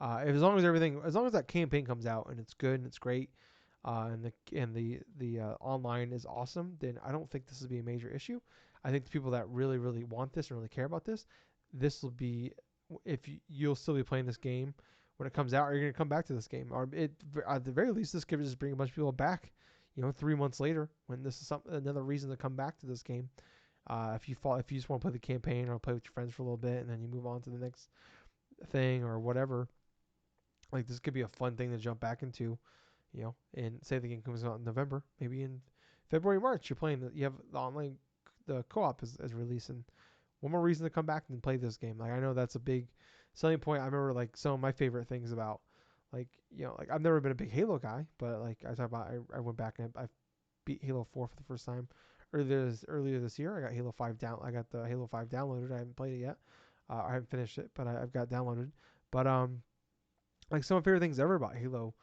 As long as as long as that campaign comes out and it's good and it's great, and the online is awesome, then I don't think this will be a major issue. I think the people that really really want this and really care about this will be if you'll still be playing this game when it comes out, or you're going to come back to this game, or at the very least, this could just bring a bunch of people back. 3 months later, when this is another reason to come back to this game. If you just want to play the campaign or play with your friends for a little bit and then you move on to the next thing or whatever, like this could be a fun thing to jump back into. And say the game comes out in November, maybe in February, March, you're playing. You have the online, the co-op is releasing. One more reason to come back and play this game. Like I know that's a big selling point. I remember like some of my favorite things about, like like I've never been a big Halo guy, but like I talked about, I went back and I beat Halo 4 for the first time earlier this year. I got Halo 5 down. I got the Halo 5 downloaded. I haven't played it yet. I haven't finished it, but I've got it downloaded. But like some of my favorite things ever about Halo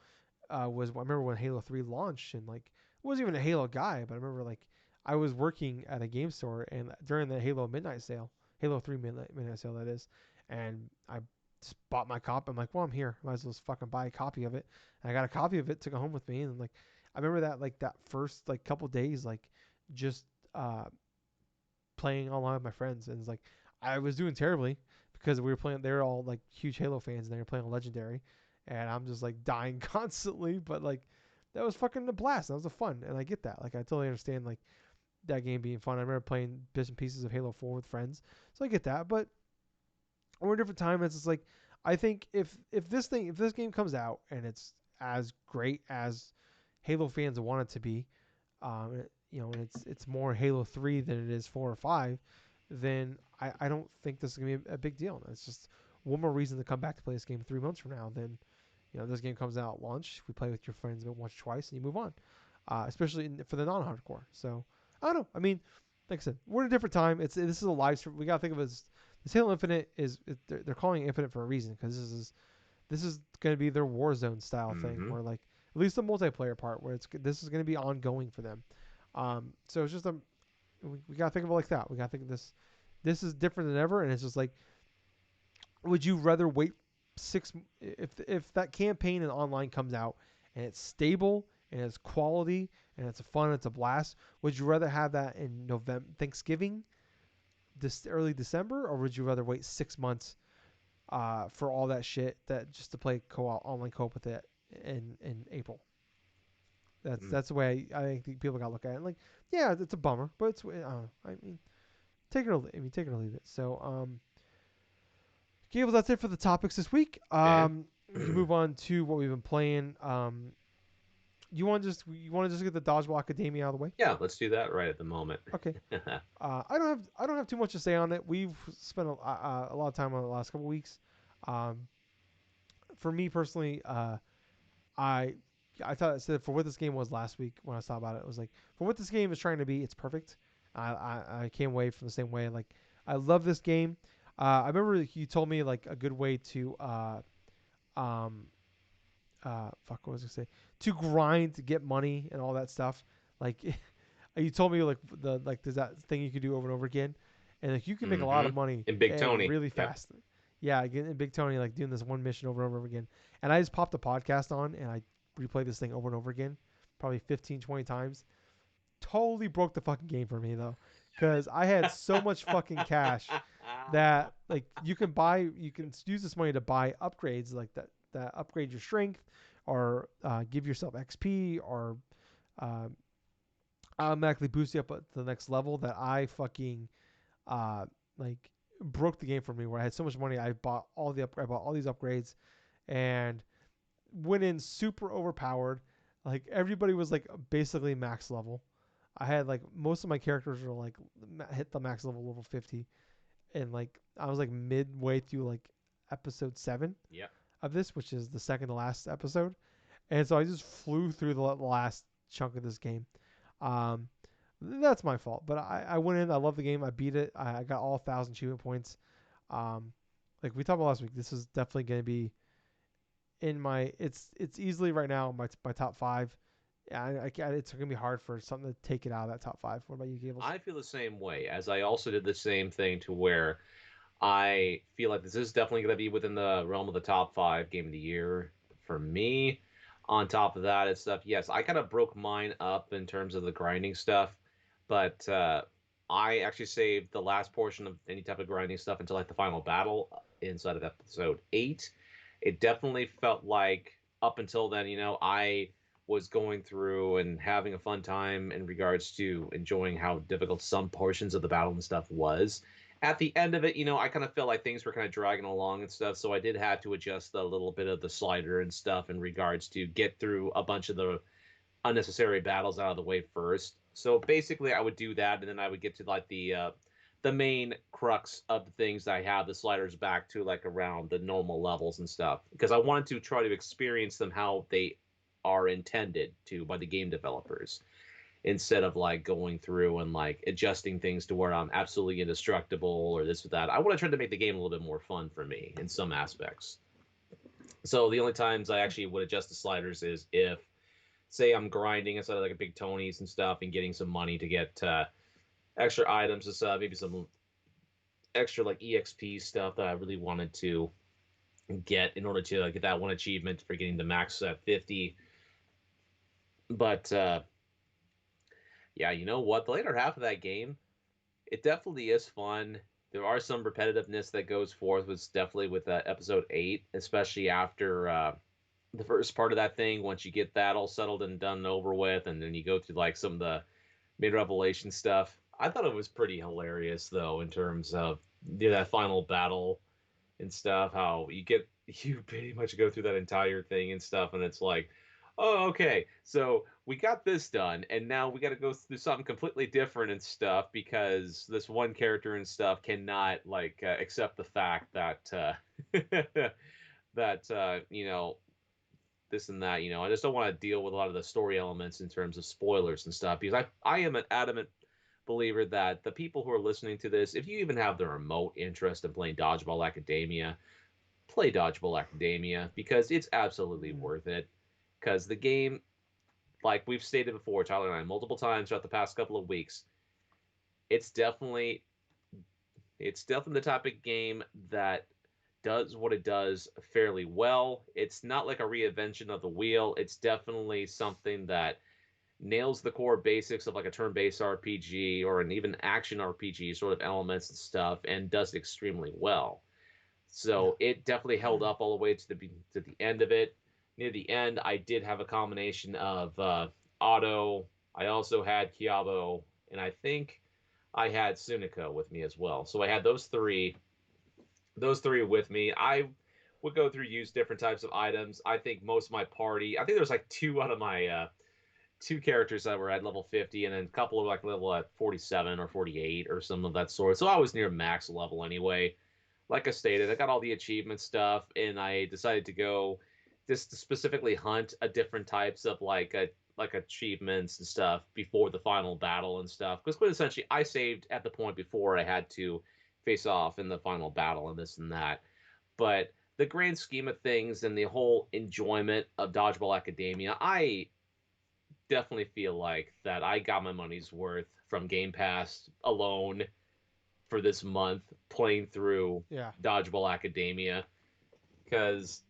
was I remember when Halo 3 launched, and like I wasn't even a Halo guy, but I remember like I was working at a game store and during the Halo midnight sale, Halo 3 midnight sale that is, and I just bought my copy. I'm like, well, I'm here, might as well just fucking buy a copy of it. And I got a copy of it, took it home with me, and like I remember that like that first like couple days like just uh playing online with my friends, and it's like I was doing terribly because we were playing. They were all like huge Halo fans, and they were playing Legendary, and I'm just like dying constantly. But like that was fucking a blast. That was a fun, and I get that. Like I totally understand like that game being fun. I remember playing bits and pieces of Halo 4 with friends, so I get that. But we're a different time. It's just like I think if this game comes out and it's as great as Halo fans want it to be, and it's more Halo 3 than it is 4 or 5, then I don't think this is gonna be a big deal. It's just one more reason to come back to play this game 3 months from now. Then this game comes out at launch. We play with your friends once, twice, and you move on. Especially for the non-hardcore. So I don't know. I mean, like I said, we're in a different time. This is a live stream. We gotta think of it as this Halo Infinite they're calling it Infinite for a reason because this is going to be their Warzone style thing Mm-hmm. where like at least the multiplayer part where this is going to be ongoing for them. So it's just we got to think of it like that. We got to think of this is different than ever, and it's just like would you rather wait if that campaign and online comes out and it's stable and it's quality and it's fun, it's a blast, would you rather have that in November Thanksgiving this early December, or would you rather wait 6 months for all that shit that just to play co-op online co-op with it in April? That's the way I think people got to look at it. Like, yeah, it's a bummer, but it's I don't know. I mean, take it or leave it. So, Gables, that's it for the topics this week. Okay. We can move on to what we've been playing. You want to just get the Dodgeball Academia out of the way? Yeah, let's do that right at the moment. Okay. I don't have too much to say on it. We've spent a lot of time on it the last couple weeks. Um, for me personally, I I thought for what this game was last week when I saw about it, it was like for what this game is trying to be, it's perfect. I came away from the same way. Like I love this game. I remember you told me like a good way to um fuck what was I gonna say to grind to get money and all that stuff. Like you told me like there's that thing you could do over and over again, and like you can make a lot Mm-hmm. of money And Big Tony. really Yep. fast. Yeah, getting Big Tony like doing this one mission over and over again, and I just popped a podcast on and I replayed this thing over and over again, probably 15, 20 times. Totally broke the fucking game for me though, because I had so much fucking cash that like you can use this money to buy upgrades like that upgrade your strength or give yourself XP or uh, automatically boost you up to the next level that I fucking uh like broke the game for me where I had so much money I bought all these upgrades and went in super overpowered. Like everybody was like basically max level. I had like most of my characters were like hit the max level 50 and like I was like midway through like episode 7 Yep. of this, which is the second to last episode. And so I just flew through the last chunk of this game. Um, that's my fault. But I went in. I love the game. I beat it. I got all 1,000 achievement points. Um, like we talked about last week, this is definitely going to be in my. It's easily right now my top 5. It's going to be hard for something to take it out of that top 5. What about you, Gables? I feel the same way, as I also did the same thing to where I feel like this is definitely going to be within the realm of the top 5 game of the year for me. On top of that and stuff, yes, I kind of broke mine up in terms of the grinding stuff, but I actually saved the last portion of any type of grinding stuff until like the final battle inside of episode 8. It definitely felt like up until then, I was going through and having a fun time in regards to enjoying how difficult some portions of the battle and stuff was. At the end of it, I kind of felt like things were kind of dragging along and stuff, so I did have to adjust a little bit of the slider and stuff in regards to get through a bunch of the unnecessary battles out of the way first. So basically, I would do that, and then I would get to like the main crux of the things that I have the sliders back to like around the normal levels and stuff, because I wanted to try to experience them how they are intended to by the game developers, instead of like going through and like adjusting things to where I'm absolutely indestructible or this or that. I want to try to make the game a little bit more fun for me in some aspects. So the only times I actually would adjust the sliders is if, say I'm grinding instead of like a big Tony's and stuff and getting some money to get extra items and stuff, maybe some extra like EXP stuff that I really wanted to get in order to get that one achievement for getting the max at 50. But yeah, you know what? The later half of that game, it definitely is fun. There are some repetitiveness that goes forth with definitely with episode 8, especially after the first part of that thing. Once you get that all settled and done and over with, and then you go through like some of the mid revelation stuff. I thought it was pretty hilarious though in terms of that final battle and stuff. How you pretty much go through that entire thing and stuff, and it's like, oh, okay, so we got this done, and now we got to go through something completely different and stuff because this one character and stuff cannot accept the fact that that this and that. I just don't want to deal with a lot of the story elements in terms of spoilers and stuff because I am an adamant believer that the people who are listening to this, if you even have the remote interest in playing Dodgeball Academia, play Dodgeball Academia because it's absolutely Mm. worth it. Because the game, like we've stated before, Tyler and I, multiple times throughout the past couple of weeks, it's definitely it's definitely the type of game that does what it does fairly well. It's not like a reinvention of the wheel. It's definitely something that nails the core basics of like a turn-based RPG or an even action RPG sort of elements and stuff and does it extremely well. Yeah. So it definitely held up all the way to the end of it. Near the end, I did have a combination of Otto. I also had Kiabo, and I think I had Sunico with me as well. So I had those three with me. I would go through use different types of items. I think most of my party. I think there was like two out of my two characters that were at level 50, and then a couple of like level at 47 or 48 or some of that sort. So I was near max level anyway. Like I stated, I got all the achievement stuff, and I decided to go just to specifically hunt a different types of like achievements and stuff before the final battle and stuff. Because essentially, I saved at the point before I had to face off in the final battle and this and that. But the grand scheme of things and the whole enjoyment of Dodgeball Academia, I definitely feel like that I got my money's worth from Game Pass alone for this month playing through Yeah. Dodgeball Academia because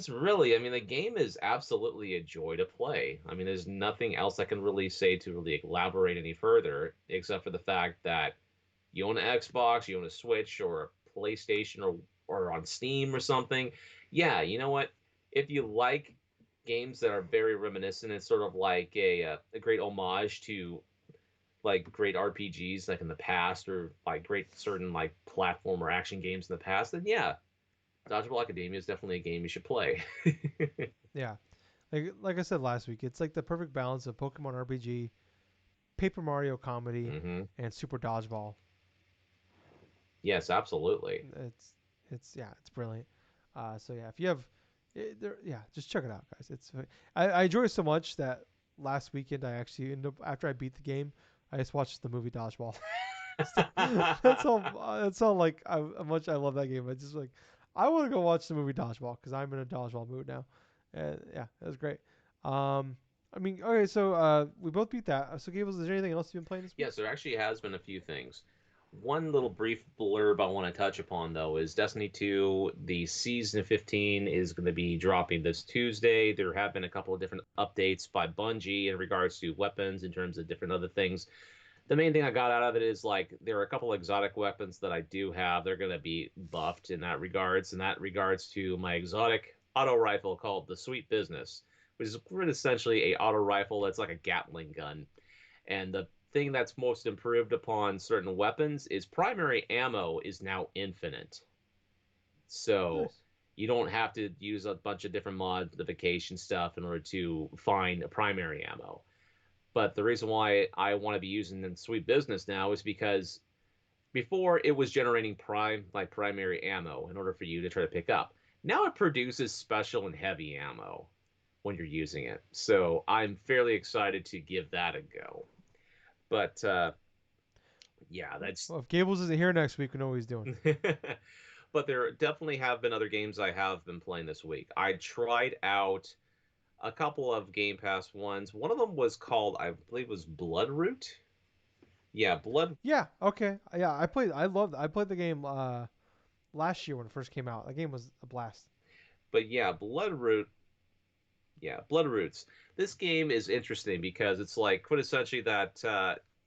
really, I mean, the game is absolutely a joy to play. I mean, there's nothing else I can really say to really elaborate any further, except for the fact that you own an Xbox, you own a Switch, or a PlayStation, or on Steam or something. Yeah, you know what? If you like games that are very reminiscent, it's sort of like a great homage to like great RPGs like in the past, or like great certain like platform or action games in the past, then yeah, Dodgeball Academia is definitely a game you should play. Yeah. Like I said last week, it's like the perfect balance of Pokemon RPG, Paper Mario comedy, hmm and Super Dodgeball. Yes, absolutely. It's it's brilliant. So yeah, if you have, yeah, just check it out, guys. I enjoy it so much that last weekend I actually ended up after I beat the game, I just watched the movie Dodgeball. That's all. Like how much I love that game. I just like I want to go watch the movie Dodgeball because I'm in a dodgeball mood now, and yeah, it was great. I mean, okay, so we both beat that. So Gables, is there anything else you've been playing this week? Yes, there actually has been a few things. One little brief blurb I want to touch upon, though, is Destiny 2. The season 15 is going to be dropping this Tuesday. There have been a couple of different updates by Bungie in regards to weapons, in terms of different other things. The main thing I got out of it is like there are a couple exotic weapons that I do have. They're going to be buffed in that regards. In that regards to my exotic auto rifle called the Sweet Business, which is essentially a auto rifle that's like a Gatling gun. And the thing that's most improved upon certain weapons is primary ammo is now infinite. So Nice. you don't have to use a bunch of different modification stuff in order to find a primary ammo. But the reason why I want to be using the Sweet Business now is because before it was generating primary ammo in order for you to try to pick up. Now it produces special and heavy ammo when you're using it. So I'm fairly excited to give that a go. But yeah, that's. Well, if Gables isn't here next week, we know what he's doing. But there definitely have been other games I have been playing this week. I tried out a couple of Game Pass ones. One of them was called, I believe, was Bloodroot. Yeah, Blood. Yeah. Okay. Yeah. I played. I loved. I played the game last year when it first came out. That game was a blast. But yeah, Bloodroot. Yeah, Bloodroots. This game is interesting because it's like quintessentially that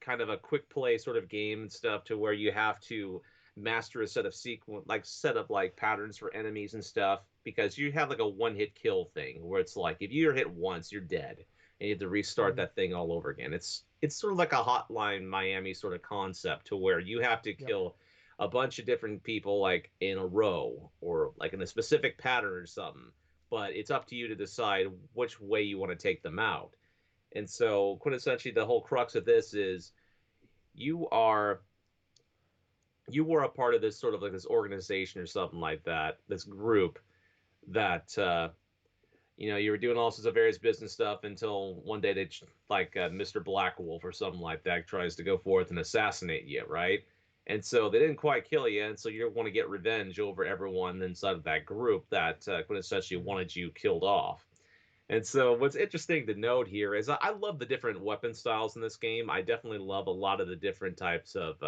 kind of a quick play sort of game and stuff, to where you have to master a set of set of like patterns for enemies and stuff, because you have like a one hit kill thing where it's like if you're hit once, you're dead, and you have to restart Mm. that thing all over again. It's sort of like a Hotline Miami sort of concept, to where you have to Yep. kill a bunch of different people like in a row, or like in a specific pattern or something, but it's up to you to decide which way you want to take them out. And so, quintessentially, the whole crux of this is you are you were a part of this sort of like this organization or something like that, this group that you were doing all sorts of various business stuff until one day they like Mr. Black Wolf or something like that tries to go forth and assassinate you, right? And so they didn't quite kill you, and so you want to get revenge over everyone inside of that group that quintessentially Mm. wanted you killed off. And so, what's interesting to note here is I love the different weapon styles in this game. I definitely love a lot of the different types of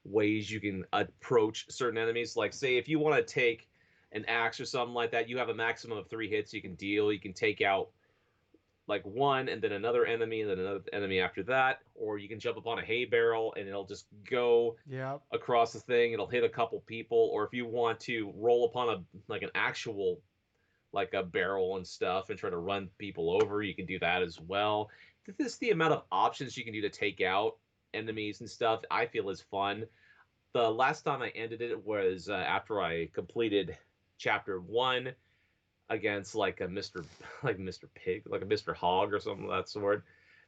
ways you can approach certain enemies. Like, say, if you want to take an axe or something like that, you have a maximum of 3 hits you can deal. You can take out like one and then another enemy and then another enemy after that, or you can jump upon a hay barrel and it'll just go Yep. across the thing. It'll hit a couple people, or if you want to roll upon a like an actual like a barrel and stuff and try to run people over, you can do that as well. This the amount of options you can do to take out enemies and stuff, I feel is fun. The last time I ended it was after I completed chapter 1 against like a Mr. like Mr. Pig, like a Mr. Hog or something of that sort.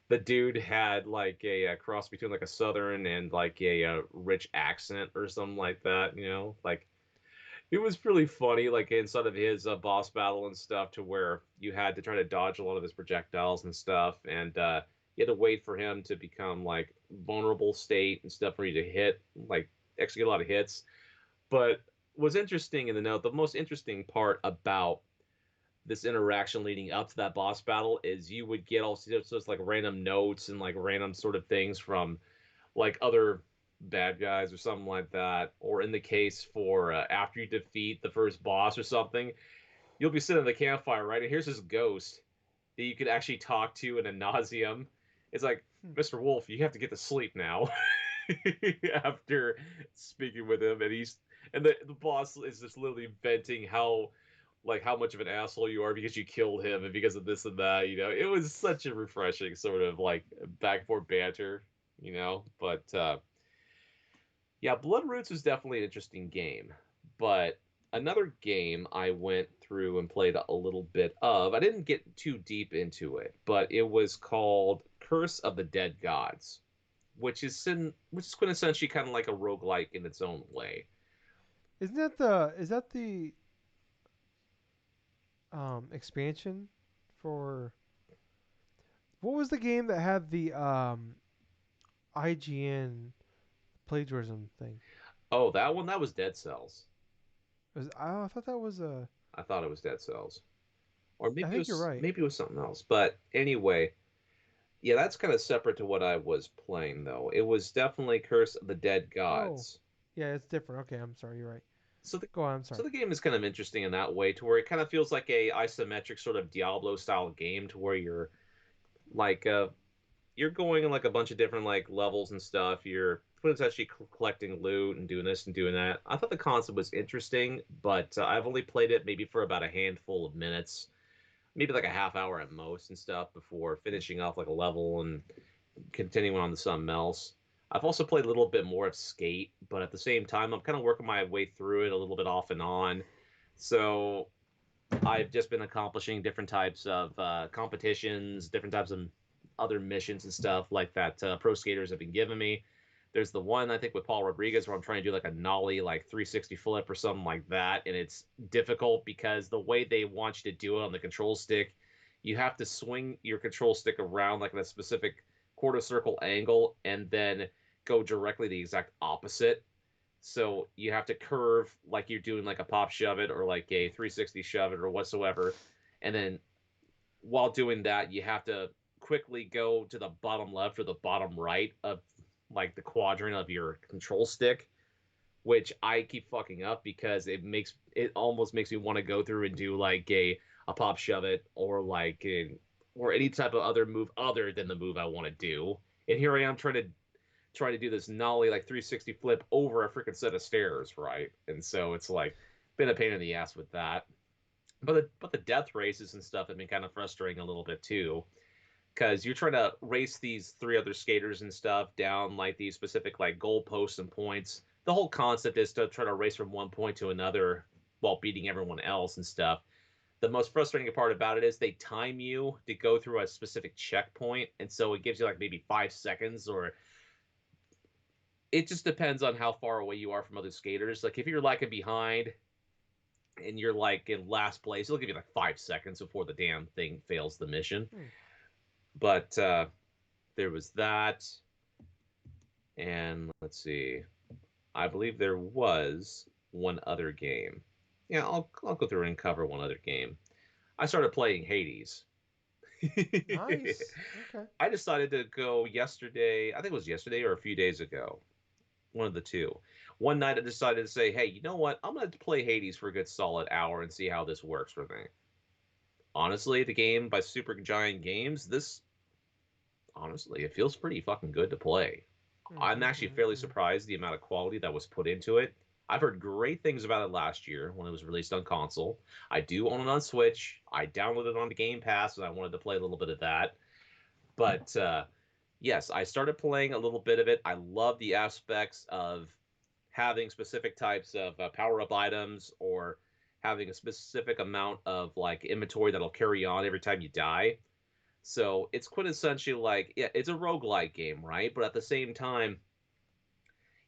The dude had like a cross between like a southern and like a rich accent or something like that, like it was really funny, like inside of his boss battle and stuff, to where you had to try to dodge a lot of his projectiles and stuff, and you had to wait for him to become like vulnerable state and stuff for you to hit, like execute a lot of hits. But what's interesting in the note, the most interesting part about this interaction leading up to that boss battle is you would get all sorts of like random notes and like random sort of things from like other bad guys or something like that, or in the case for after you defeat the first boss or something, you'll be sitting at the campfire, right, and here's this ghost that you could actually talk to in a nauseum. It's like, Hmm. Mr. Wolf, you have to get to sleep now. After speaking with him, and the boss is just literally venting how much of an asshole you are because you killed him and because of this and that. It was such a refreshing sort of like back and forth banter. But yeah, Bloodroots was definitely an interesting game. But another game I went through and played a little bit of, I didn't get too deep into it, but it was called Curse of the Dead Gods, which is quintessentially kind of like a roguelike in its own way. Isn't that the? Is that the expansion for? What was the game that had the IGN plagiarism thing? Oh, that was Dead Cells. I thought that was a. I thought it was Dead Cells. Or I think you're right. maybe it was something else. But anyway, yeah, that's kind of separate to what I was playing though. It was definitely Curse of the Dead Oh, Gods. yeah, it's different. Okay, I'm sorry. You're right. So the Go on. I'm so sorry. the game is kind of interesting in that way, to where it kind of feels like a isometric sort of Diablo style game, to where like you're going in like a bunch of different like levels and stuff. You're essentially collecting loot and doing this and doing that. I thought the concept was interesting, but I've only played it maybe for about a handful of minutes, maybe like a half hour at most and stuff before finishing off like a level and continuing on to something else. I've also played a little bit more of Skate, but at the same time, I'm kind of working my way through it a little bit off and on. So I've just been accomplishing different types of competitions, different types of other missions and stuff like that pro skaters have been giving me. There's the one I think with Paul Rodriguez where I'm trying to do like a nollie, like 360 flip or something like that, and it's difficult because the way they want you to do it on the control stick, you have to swing your control stick around like in a specific quarter circle angle and then go directly the exact opposite. So you have to curve like you're doing like a pop shove it or like a 360 shove it or whatsoever, and then while doing that, you have to quickly go to the bottom left or the bottom right of like the quadrant of your control stick, which I keep fucking up because it almost makes me want to go through and do like a pop shove it or or any type of other move other than the move I want to do. And here I am trying to do this nollie like 360 flip over a freaking set of stairs, right? And so it's like been a pain in the ass with that. But the death races and stuff have been kind of frustrating a little bit too, because you're trying to race these three other skaters and stuff down like these specific like goal posts and points. The whole concept is to try to race from one point to another while beating everyone else and stuff. The most frustrating part about it is they time you to go through a specific checkpoint, and so it gives you like maybe 5 seconds, or it just depends on how far away you are from other skaters. Like if you're like behind and you're like in last place, it'll give you like 5 seconds before the damn thing fails the mission. Hmm. But there was that, and let's see, I believe there was one other game. Yeah, I'll go through and cover one other game. I started playing Hades. Nice. Okay. I decided to go yesterday. I think it was yesterday or a few days ago. One of the two. One night I decided to say, hey, you know what? I'm going to play Hades for a good solid hour and see how this works for me. Honestly, the game by Supergiant Games, this honestly, it feels pretty fucking good to play. I'm actually fairly Mm-hmm. surprised the amount of quality that was put into it. I've heard great things about it last year when it was released on console. I do own it on Switch. I downloaded it on the Game Pass and I wanted to play a little bit of that. But yes, I started playing a little bit of it. I love the aspects of having specific types of power up items or having a specific amount of like inventory that'll carry on every time you die. So it's quintessentially like, yeah, it's a roguelike game, right? But at the same time,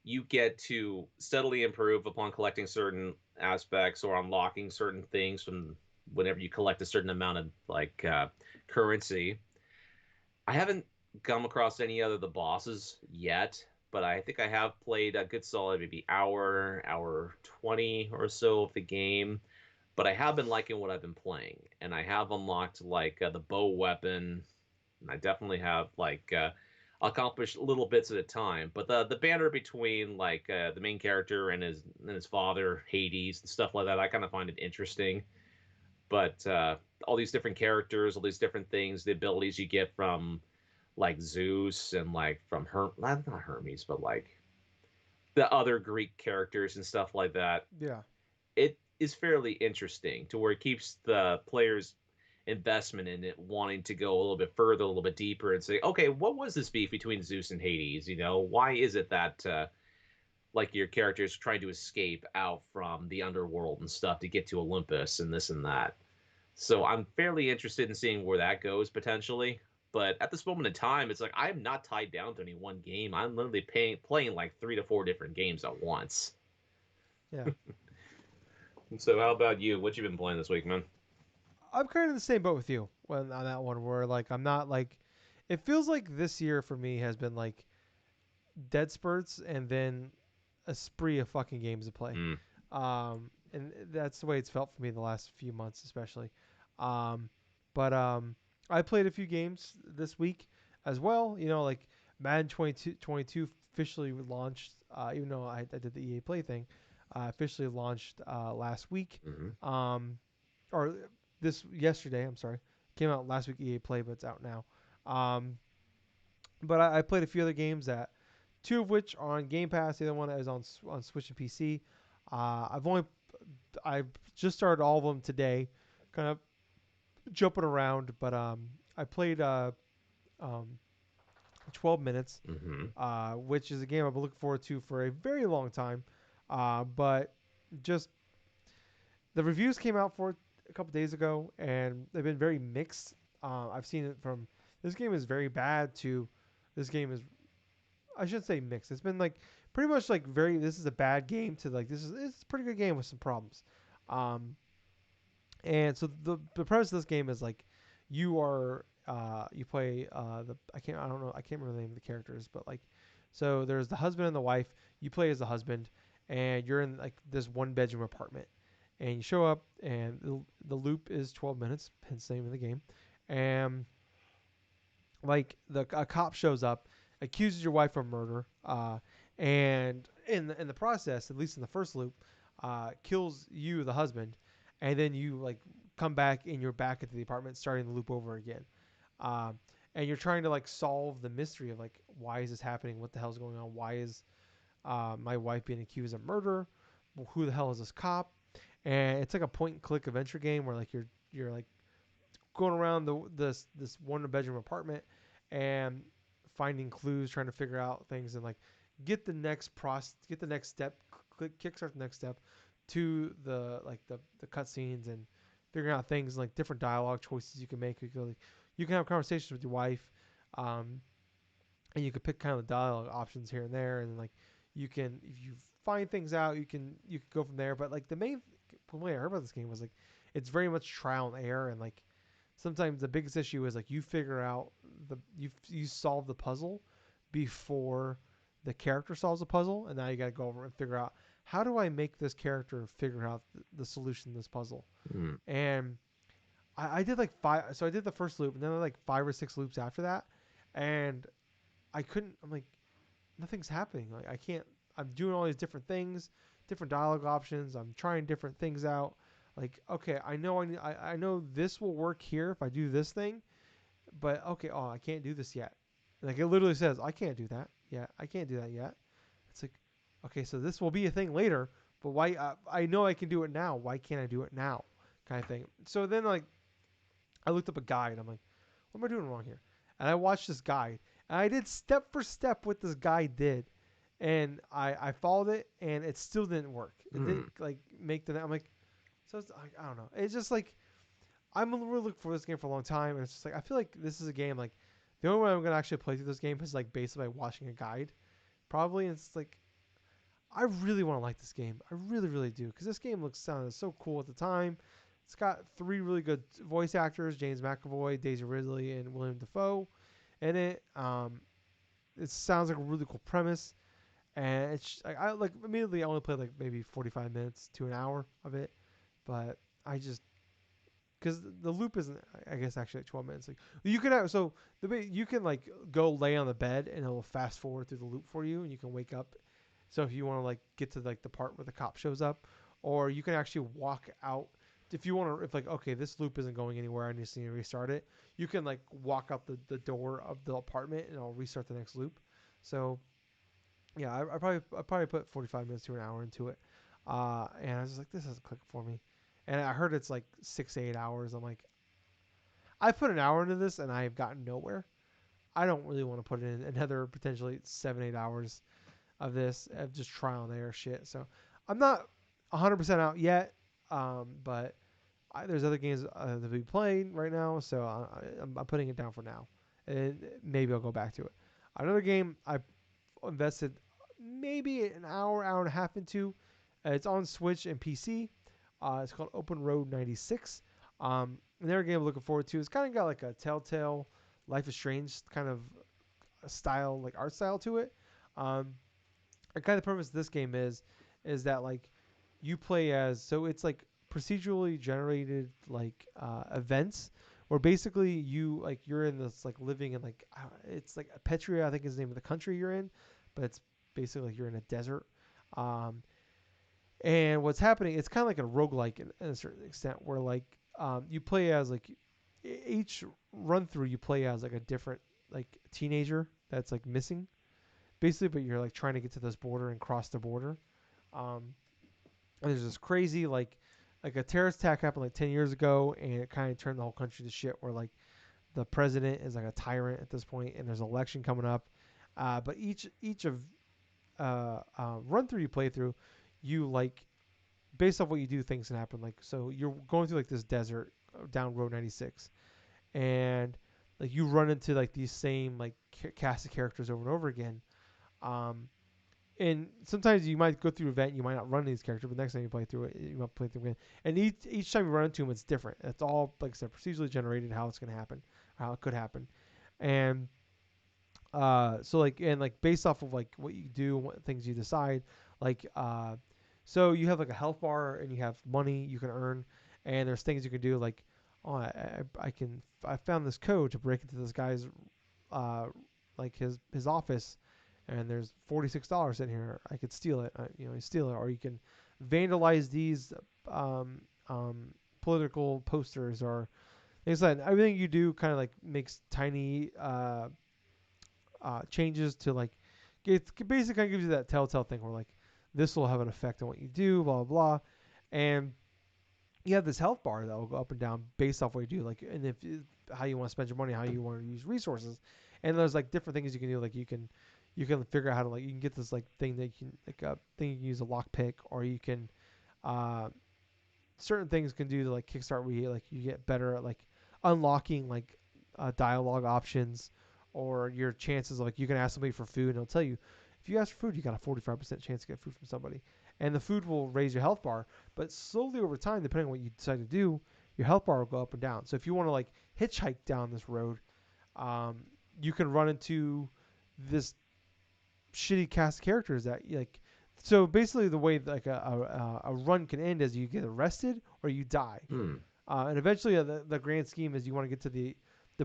you get to steadily improve upon collecting certain aspects or unlocking certain things from whenever you collect a certain amount of like currency. I haven't come across any other the bosses yet, but I think I have played a good solid maybe hour 20 or so of the game. But I have been liking what I've been playing, and I have unlocked like the bow weapon, and I definitely have like accomplished little bits at a time. But the banner between like the main character and his father Hades and stuff like that, I kind of find it interesting. But all these different characters, all these different things, the abilities you get from like Zeus and like from not Hermes, but like the other Greek characters and stuff like that. Yeah. It is fairly interesting to where it keeps the players investment in it wanting to go a little bit further, a little bit deeper, and say, okay, what was this beef between Zeus and Hades? You know, why is it that like your characters trying to escape out from the underworld and stuff to get to Olympus and this and that? So I'm fairly interested in seeing where that goes potentially. But at this moment in time, it's like I'm not tied down to any one game. I'm literally playing like 3 to 4 different games at once. Yeah. So how about you? What you been playing this week, man? I'm kind of the same boat with you on that one, where like I'm not like, it feels like this year for me has been like dead spurts and then a spree of fucking games to play. Mm, And that's the way it's felt for me the last few months, especially. Um, but I played a few games this week as well. You know, like Madden 22 officially launched, even though I did the EA Play thing, officially launched last week. mm-hmm. Um, or this yesterday, I'm sorry. Came out last week EA Play, but it's out now. Um, but I played a few other games that two of which are on Game Pass. The other one is on Switch and PC. I've just started all of them today, kind of jumping around. But I played um, 12 minutes, Mm-hmm. which is a game I've been looking forward to for a very long time. But just the reviews came out for it a couple days ago, and they've been very mixed. I've seen it from this game is very bad to this game is, I should say mixed. It's been like pretty much like very, this is a bad game to like this is a pretty good game with some problems. Um, and so the premise of this game is like you play the I don't know, I can't remember the name of the characters, but like, so there's the husband and the wife. You play as the husband, and you're in like this one bedroom apartment, and you show up, and the loop is 12 minutes, hence the name of the game, and like a cop shows up, accuses your wife of murder, and in the process, at least in the first loop, kills you, the husband, and then you like come back and you're back at the apartment, starting the loop over again, um, and you're trying to like solve the mystery of like why is this happening, what the hell's going on, why is my wife being accused of murder, who the hell is this cop, and it's like a point and click adventure game where like you're like going around this one bedroom apartment and finding clues, trying to figure out things, and like get the next step, kickstart the next step to the cutscenes and figuring out things like different dialogue choices you can make. You can have conversations with your wife, um, and you can pick kind of the dialogue options here and there, and like you can if you find things out, you can go from there. But like the main complaint I heard about this game was like it's very much trial and error, and like sometimes the biggest issue is like you figure out you solve the puzzle before the character solves the puzzle, and now you got to go over and figure out how do I make this character figure out the solution to this puzzle. Hmm. And I did like five, so I did the first loop, and then like 5 or 6 loops after that, and I couldn't. I'm like nothing's happening. Like I can't. I'm doing all these different things, different dialogue options. I'm trying different things out. Like okay, I know this will work here if I do this thing, but okay, oh I can't do this yet. Like it literally says I can't do that yet. I can't do that yet. It's like okay, so this will be a thing later, but why? I know I can do it now. Why can't I do it now? Kind of thing. So then like I looked up a guide. I'm like, what am I doing wrong here? And I watched this guide, and I did step for step what this guide did, and I followed it, and it still didn't work. It Hmm. didn't like make the. I'm like, so it's, I don't know. It's just like I'm really looking for this game for a long time, and it's just like I feel like this is a game like the only way I'm gonna actually play through this game is like basically by watching a guide, probably. And it's like I really want to like this game. I really really do because this game sounded so cool at the time. It's got 3 really good voice actors: James McAvoy, Daisy Ridley, and William Dafoe in it. It sounds like a really cool premise, and it's like I like immediately I only played like maybe 45 minutes to an hour of it, but I just because the loop isn't I guess actually like 12 minutes. Like you can have so the way you can like go lay on the bed and it will fast forward through the loop for you, and you can wake up. So if you want to like get to like the part where the cop shows up, or you can actually walk out. If you want to, if like okay, this loop isn't going anywhere, I just need to restart it. You can like walk out the door of the apartment and I'll restart the next loop. So yeah, I probably put 45 minutes to an hour into it, and I was just like, this doesn't click for me. And I heard it's like 6 to 8 hours. I'm like, I put an hour into this and I've gotten nowhere. I don't really want to put in another potentially 7 8 hours of this of just trial and error shit. So I'm not 100% out yet, but there's other games that we playing right now, so I'm putting it down for now, and maybe I'll go back to it. Another game I invested maybe an hour and a half into. It's on Switch and PC. It's called Open Road 96. Another game I'm looking forward to. It's kind of got like a Telltale, Life is Strange kind of style, like art style to it. Um, and kind of the premise of this game is that like you play as so it's like procedurally generated like events where basically you're in this like living in like it's like Petria I think is the name of the country you're in, but it's basically like you're in a desert. Um, and what's happening, it's kind of like a roguelike in a certain extent where like you play as like each run through you play as like a different like teenager that's like missing basically, but you're like trying to get to this border and cross the border. Um, and there's this crazy like a terrorist attack happened like 10 years ago, and it kind of turned the whole country to shit. Where like the president is like a tyrant at this point, and there's an election coming up. But each of run through you play through, you like based off what you do, things can happen. Like so, you're going through like this desert down Road 96, and like you run into like these same like cast of characters over and over again. Um, and sometimes you might go through an event, you might not run into these characters, but next time you play through it, you might play through it again. And each time you run into them, it's different. It's all like I said, procedurally generated how it's gonna happen, how it could happen, and so like and like based off of like what you do, what things you decide, like so you have like a health bar and you have money you can earn, and there's things you can do like oh, I found this code to break into this guy's uh like his office, and there's $46 in here. I could steal it. You steal it, or you can vandalize these um um political posters or things like that. Everything you do kind of like makes tiny changes to like it basically kind of gives you that telltale thing where like this will have an effect on what you do, blah blah blah, and you have this health bar that will go up and down based off what you do, like and if how you want to spend your money, how you want to use resources, and there's like different things you can do, like you can figure out how to like you can get this like thing that you can like a thing you can use a lock pick, or you can uh certain things can do to like kickstart where you get better at like unlocking like dialogue options, or your chances of like you can ask somebody for food and they'll tell you if you ask for food you got a 45% chance to get food from somebody, and the food will raise your health bar, but slowly over time depending on what you decide to do your health bar will go up and down. So if you want to like hitchhike down this road, um, you can run into this shitty cast of characters that like. So basically, the way like a run can end is you get arrested or you die, Hmm. and eventually the grand scheme is you want to get to the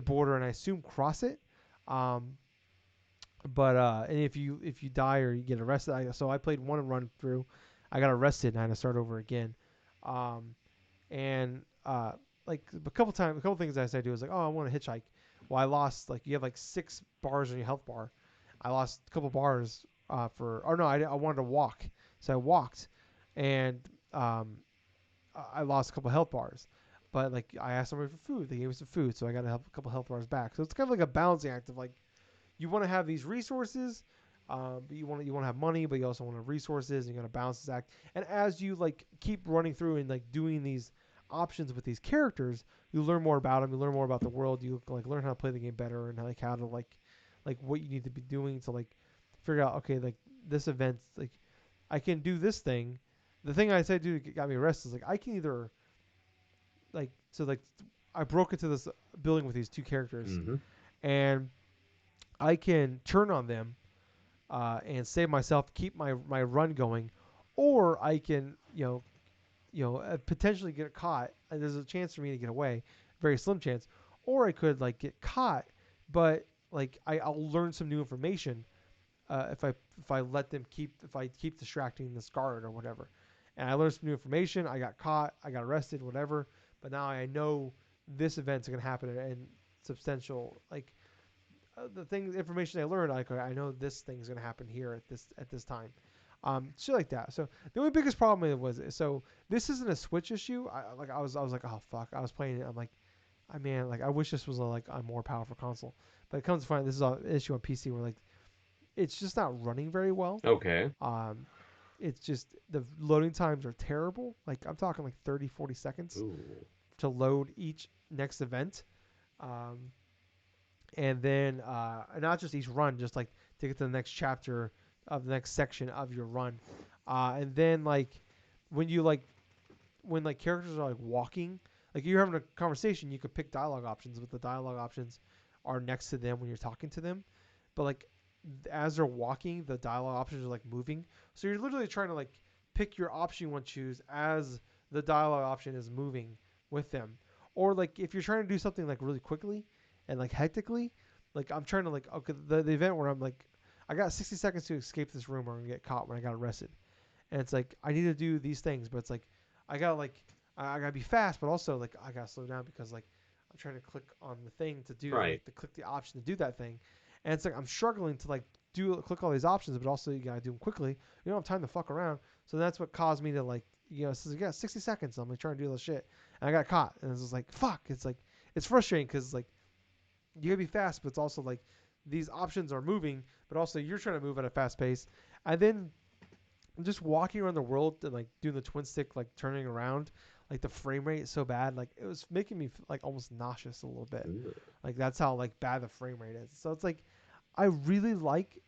border and I assume cross it. Um, but and if you die or you get arrested, so I played one run through, I got arrested and I had to start over again. Um, and like a couple things I decided to do was like, oh, I want to hitchhike. Well, I lost like you have like 6 bars on your health bar. I lost a couple bars for, or no, I wanted to walk, so I walked, and um, I lost a couple health bars. But like I asked somebody for food, they gave me some food, so I got a couple health bars back. So it's kind of like a balancing act of like you want to have these resources, but you want to have money, but you also want to have resources, and you got to balance this act. And as you like keep running through and like doing these options with these characters, you learn more about them. You learn more about the world. You like learn how to play the game better and like how to like what you need to be doing to like figure out okay like this event like I can do this thing. The thing I said to got me arrested is like I can either like so like I broke into this building with these 2 characters Mm-hmm. and I can turn on them and save myself, keep my run going, or I can potentially get caught. And there's a chance for me to get away, very slim chance, or I could like get caught, but like I'll learn some new information if I let them if I keep distracting this guard or whatever. And I learned some new information. I got caught. I got arrested. Whatever. But now I know this event's gonna happen and substantial like the things information I learned, like I know this thing's gonna happen here at this time, shit like that. So the only biggest problem was so this isn't a Switch issue. I was like oh fuck, I was playing it. I'm like, I man, like I wish this was a more powerful console, but it comes to find this is an issue on PC where like it's just not running very well. Okay. Um, it's just the loading times are terrible. Like I'm talking like 30, 40 seconds Ooh. to load each next event. Um, and then not just each run, just like to get to the next chapter of the next section of your run, and then like when you like when like characters are like walking, like you're having a conversation, you could pick dialogue options, but the dialogue options are next to them when you're talking to them, but like as they're walking, the dialogue options are like moving, so you're literally trying to like pick your option you want to choose as the dialogue option is moving with them, or like if you're trying to do something like really quickly and like hectically, like I'm trying to like okay the event where I'm like I got 60 seconds to escape this room or I'm gonna get caught when I got arrested, and it's like I need to do these things, but it's like I gotta like I gotta be fast, but also like I gotta slow down because like I'm trying to click on the thing to do Right. like to click the option to do that thing, and it's like I'm struggling to like do click all these options, but also you gotta do them quickly. You don't have time to fuck around, so that's what caused me to like it says you got 60 seconds. I'm like trying to do this shit, and I got caught, and it's just like fuck. It's like it's frustrating because like you gotta be fast, but it's also like these options are moving, but also you're trying to move at a fast pace, and then just walking around the world and like doing the twin stick, like turning around, like the frame rate is so bad, like it was making me like almost nauseous a little bit. Ooh. Like that's how like bad the frame rate is. So it's like I really like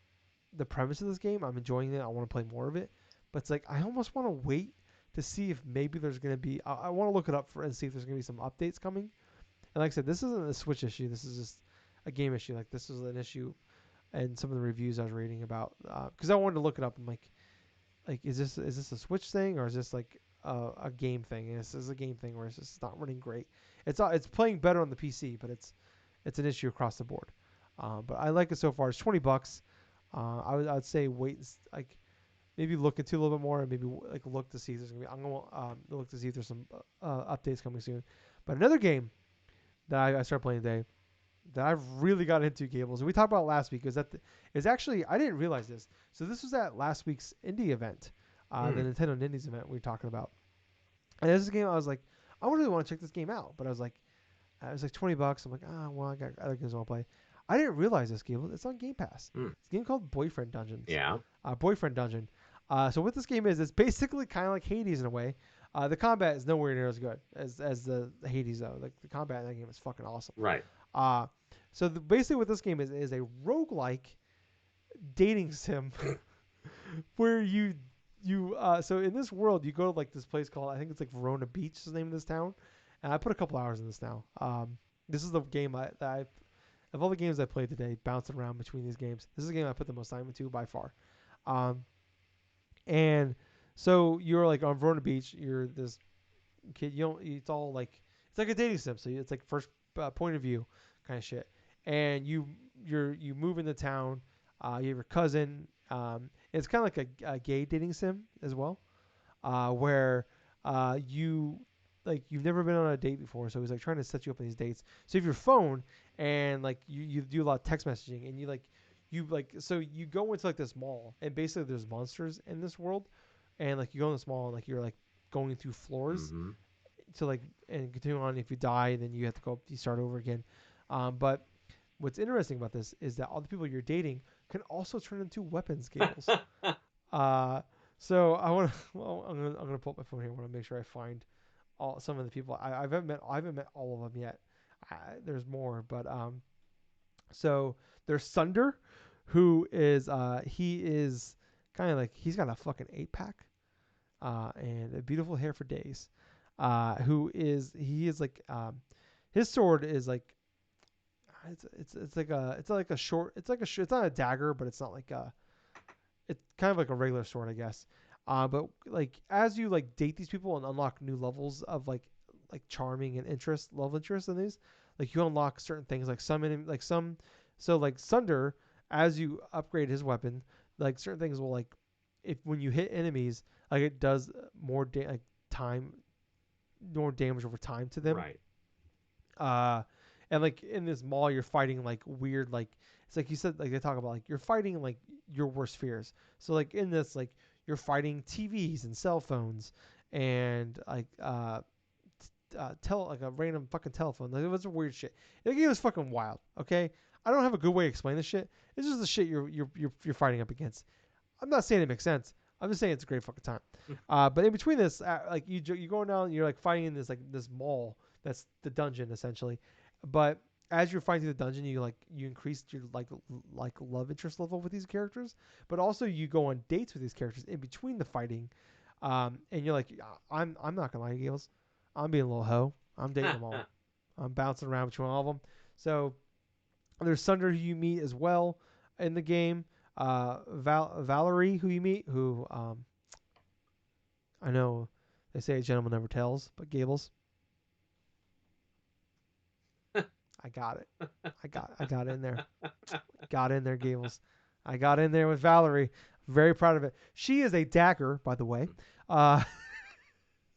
the premise of this game. I'm enjoying it. I want to play more of it, but it's like I almost want to wait to see if maybe there's gonna be. I want to look it up and see if there's gonna be some updates coming. And like I said, this isn't a Switch issue. This is just a game issue. Like this is an issue, and some of the reviews I was reading about because I wanted to look it up and like is this a Switch thing or is this like a game thing? And this is a game thing where it's just not running great. It's playing better on the PC, but it's an issue across the board. But I like it so far. It's $20. I'd say wait, like maybe look into it a little bit more, and maybe like look to see if there's gonna be. I'm gonna look to see if there's some updates coming soon. But another game that I started playing today that I've really got into, Gables, and we talked about last week, is actually I didn't realize this. So this was at last week's indie event, the Nintendo Indies event we were talking about. And this is a game I was like, I really want to check this game out, but I was like, it was like $20. I'm like, well, I got other games I want to play. I didn't realize this game. It's on Game Pass. It's a game called Boyfriend Dungeons. Yeah. Boyfriend Dungeon. So what this game is, it's basically kind of like Hades in a way. The combat is nowhere near as good as the Hades though. Like the combat in that game is fucking awesome. Right. So basically what this game is a roguelike dating sim where so in this world you go to like this place called, I think it's like Verona Beach is the name of this town, and I put a couple hours in this now. This is the game that I of all the games I played today, bouncing around between these games, this is the game I put the most time into by far. And so you're like on Verona Beach, you're this kid, you don't, it's all like, it's like a dating sim, so it's like first point of view kind of shit. And you move into town, you have your cousin, it's kind of like a gay dating sim as well, where you like you've never been on a date before, so he's like trying to set you up on these dates. So you have your phone and like you do a lot of text messaging, and so you go into like this mall, and basically there's monsters in this world, and like you go in this mall and like you're like going through floors to like and continue on. If you die, then you have to you start over again. But what's interesting about this is that all the people you're dating can also turn into weapons, Gables. So I want to. Well, I'm gonna pull up my phone here. I want to make sure I find some of the people I haven't met all of them yet. There's more, but so there's Sunder, who is he is kind of like he's got a fucking 8-pack, and a beautiful hair for days. He is like his sword is like it's like a short, it's not a dagger, but it's not like it's kind of like a regular sword, I guess. But like as you like date these people and unlock new levels of like charming and love interest in these, like you unlock certain things like so like Sunder, as you upgrade his weapon, like certain things will like if when you hit enemies, like it does time more damage over time to them. Right. And like in this mall, you're fighting like weird, like it's like you said, like they talk about like you're fighting like your worst fears. So like in this, like you're fighting TVs and cell phones and like like a random fucking telephone. Like, it was weird shit. The game was fucking wild. Okay, I don't have a good way to explain this shit. It's just the shit you're fighting up against. I'm not saying it makes sense. I'm just saying it's a great fucking time. But in between this, like you going down, you're like fighting in this mall. That's the dungeon essentially. But as you're fighting through the dungeon, you increase your like love interest level with these characters. But also you go on dates with these characters in between the fighting. And you're like, I'm not gonna lie to you, Gables. I'm being a little hoe. I'm dating them all. I'm bouncing around between all of them. So there's Sunder who you meet as well in the game. Valerie who you meet, who I know they say a gentleman never tells, but Gables, I got it. I got in there. Got in there, Gables. I got in there with Valerie. Very proud of it. She is a dagger, by the way.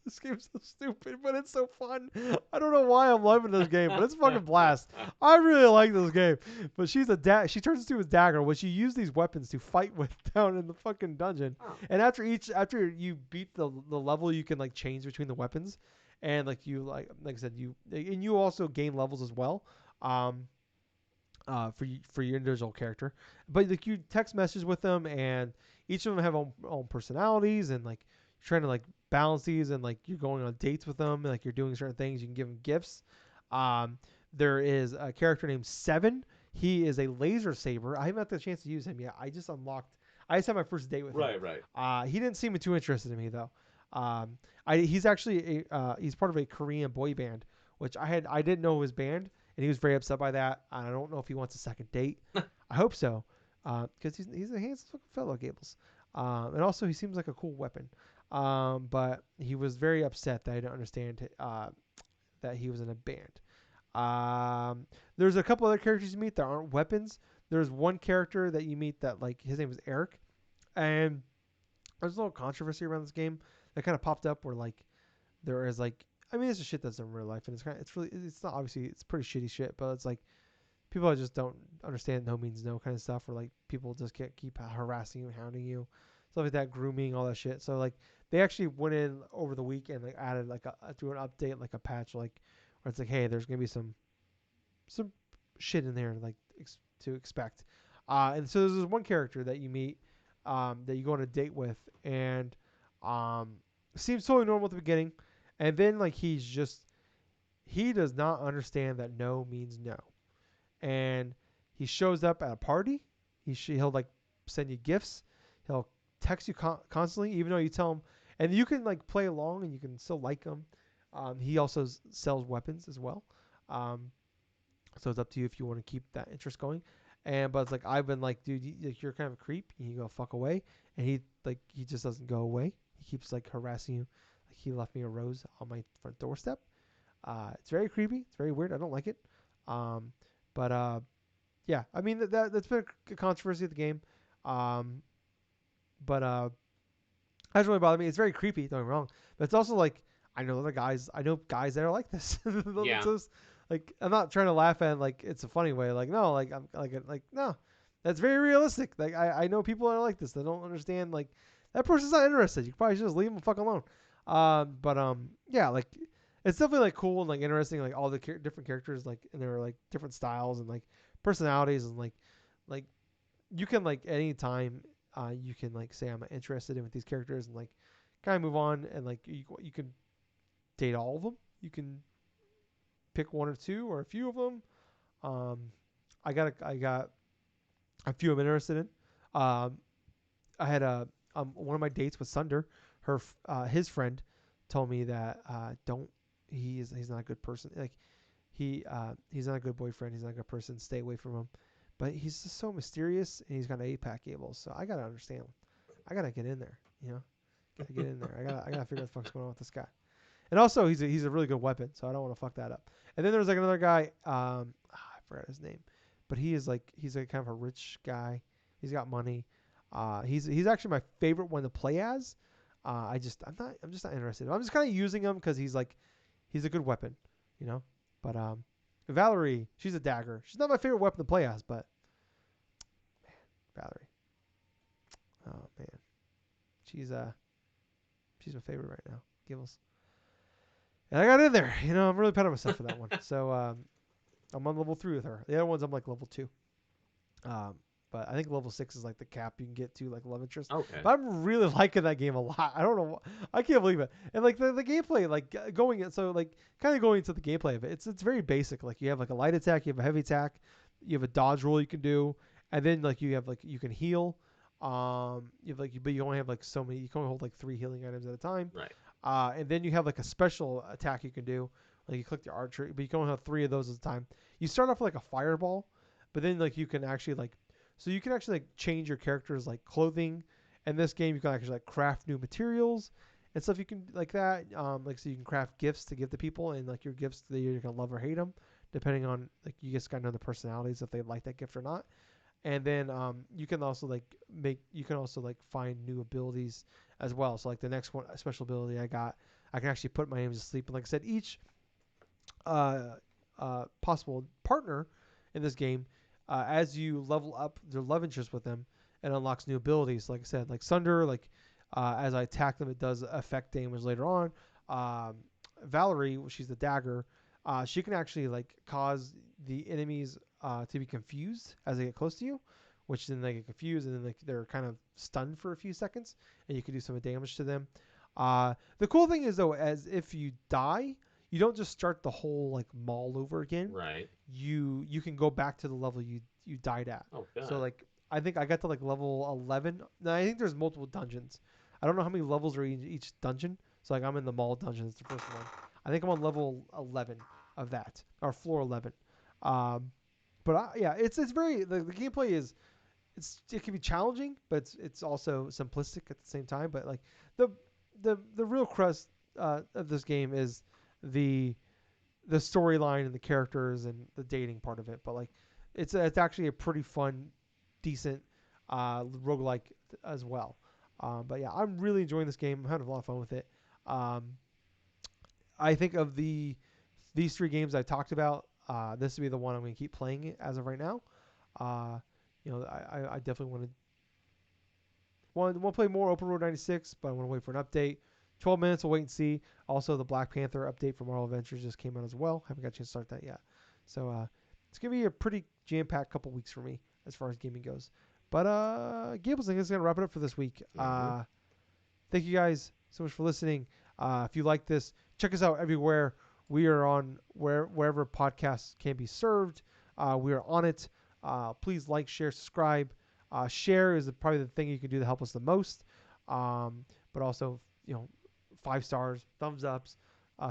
This game's so stupid, but it's so fun. I don't know why I'm loving this game, but it's a fucking blast. I really like this game. But she turns into a dagger, which you use these weapons to fight with down in the fucking dungeon. Oh. And after you beat the level, you can like change between the weapons, and like I said, you also gain levels as well. For your individual character, but like you text messages with them, and each of them have own personalities, and like you're trying to like balance these, and like you're going on dates with them, and like you're doing certain things. You can give them gifts. There is a character named Seven. He is a laser saber. I haven't had the chance to use him yet. I just had my first date with him. Right. He didn't seem too interested in me though. He's actually he's part of a Korean boy band, which I didn't know his band. And he was very upset by that. I don't know if he wants a second date. I hope so, because he's a handsome fucking fellow, Gables. And also he seems like a cool weapon. But he was very upset that I didn't understand that he was in a band. There's a couple other characters you meet that aren't weapons. There's one character that you meet that like his name is Eric, and there's a little controversy around this game that kind of popped up where like there is like I mean it's a shit that's in real life and it's really it's not obviously it's pretty shitty shit but it's like people just don't understand no means no kind of stuff where like people just can't keep harassing you, hounding you, stuff like that, grooming, all that shit. So like they actually went in over the week and like added like through an update like a patch like where it's like hey there's gonna be some shit in there like to expect. And so there's this one character that you meet that you go on a date with and um, seems totally normal at the beginning, and then like he does not understand that no means no, and he shows up at a party. He'll like send you gifts. He'll text you constantly, even though you tell him, and you can like play along and you can still like him. He also sells weapons as well. Um, so it's up to you if you want to keep that interest going. And but it's like I've been like, dude, you're kind of a creep. You go fuck away. And he just doesn't go away. He keeps like harassing you. Like he left me a rose on my front doorstep. It's very creepy. It's very weird. I don't like it. Um, but yeah, I mean that's been a controversy of the game. Um, but that doesn't really bother me. It's very creepy. Don't get me wrong. But it's also like I know other guys. I know guys that are like this. Yeah. So like I'm not trying to laugh at like it's a funny way. Like no, like I'm like no, that's very realistic. Like I know people that are like this. They don't understand like that person's not interested. You probably should just leave them the fuck alone. But yeah, like it's definitely like cool and like interesting. Like all the different characters like and there are like different styles and like personalities and like you can like anytime you can like say I'm interested in with these characters and like kind of move on and like you can date all of them. You can pick one or two or a few of them. Um, I got a few I'm interested in. Um, I had a one of my dates with Sunder. His friend told me that don't he's not a good person. Like he's not a good boyfriend. He's not a good person. Stay away from him. But he's just so mysterious and he's got an 8-pack Gables. So I gotta understand. I gotta get in there. You know, gotta get in there. I gotta figure out what the fuck's going on with this guy. And also he's a really good weapon. So I don't want to fuck that up. And then there's like another guy. I forgot his name, but he's like kind of a rich guy. He's got money. He's actually my favorite one to play as. I'm just not interested. I'm just kind of using him because he's a good weapon, you know. But Valerie, she's a dagger. She's not my favorite weapon to play as, but Valerie, oh man, she's she's my favorite right now. Gables. And I got in there. You know, I'm really proud of myself for that one. So I'm on level 3 with her. The other ones I'm like level 2. Um, but I think level 6 is like the cap you can get to, like love interest. Okay. But I'm really liking that game a lot. I don't know. I can't believe it. And like the gameplay, like so like kind of going into the gameplay of it, it's very basic. Like you have like a light attack, you have a heavy attack, you have a dodge roll you can do, and then like you have like you can heal. You have like but you only have like so many. You can only hold like 3 healing items at a time. Right. And then you have like a special attack you can do. Like you click the archery, but you can only have 3 of those at a time. You start off with like a fireball, but then like you can actually like so you can actually like change your character's like clothing. In this game, you can actually like craft new materials and stuff. You can like that. Like so you can craft gifts to give to people, and like your gifts they either gonna love or hate them, depending on like you just gotta know the personalities if they like that gift or not. And then you can also like find new abilities as well. So like the next one, a special ability I got, I can actually put my enemies to sleep. And like I said, each possible partner in this game, as you level up their love interest with them, it unlocks new abilities. Like I said, like Sunder, like as I attack them, it does affect damage later on. Um, Valerie, she's the dagger. She can actually like cause the enemies to be confused as they get close to you, which then they get confused and then they're kind of stunned for a few seconds, and you can do some damage to them. The cool thing is though, as if you die, you don't just start the whole like mall over again. Right. You can go back to the level you died at. Oh, God. So like I think I got to like level 11. Now I think there's multiple dungeons. I don't know how many levels are in each dungeon. So like I'm in the mall dungeon. It's the first one. I think I'm on level 11 of that, or floor 11. Um, but yeah, it's very the gameplay is it can be challenging, but it's also simplistic at the same time. But like the real crust of this game is the the storyline and the characters and the dating part of it, but like it's actually a pretty fun, decent roguelike as well. But yeah, I'm really enjoying this game. I'm having a lot of fun with it. Um, I think of these three games I talked about, this would be the one I'm going to keep playing as of right now. Uh, I definitely want to play more Open Road 96, but I want to wait for an update. 12 minutes, we'll wait and see. Also, the Black Panther update for Marvel Adventures just came out as well. Haven't got a chance to start that yet. So it's going to be a pretty jam-packed couple weeks for me as far as gaming goes. But Gables, I think it's going to wrap it up for this week. Mm-hmm. Thank you guys so much for listening. If you like this, check us out everywhere. We are on wherever podcasts can be served. We are on it. Please like, share, subscribe. Share is probably the thing you can do to help us the most. But also, 5 stars, thumbs ups,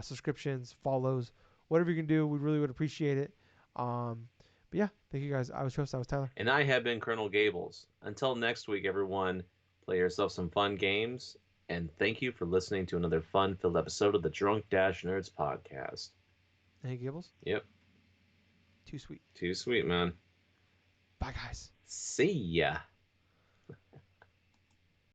subscriptions, follows, whatever you can do. We really would appreciate it. But yeah, thank you guys. I was host. I was Tyler. And I have been Colonel Gables. Until next week, everyone, play yourself some fun games. And thank you for listening to another fun-filled episode of the Drunk-Nerds podcast. Hey, Gables. Yep. Too sweet. Too sweet, man. Bye, guys. See ya.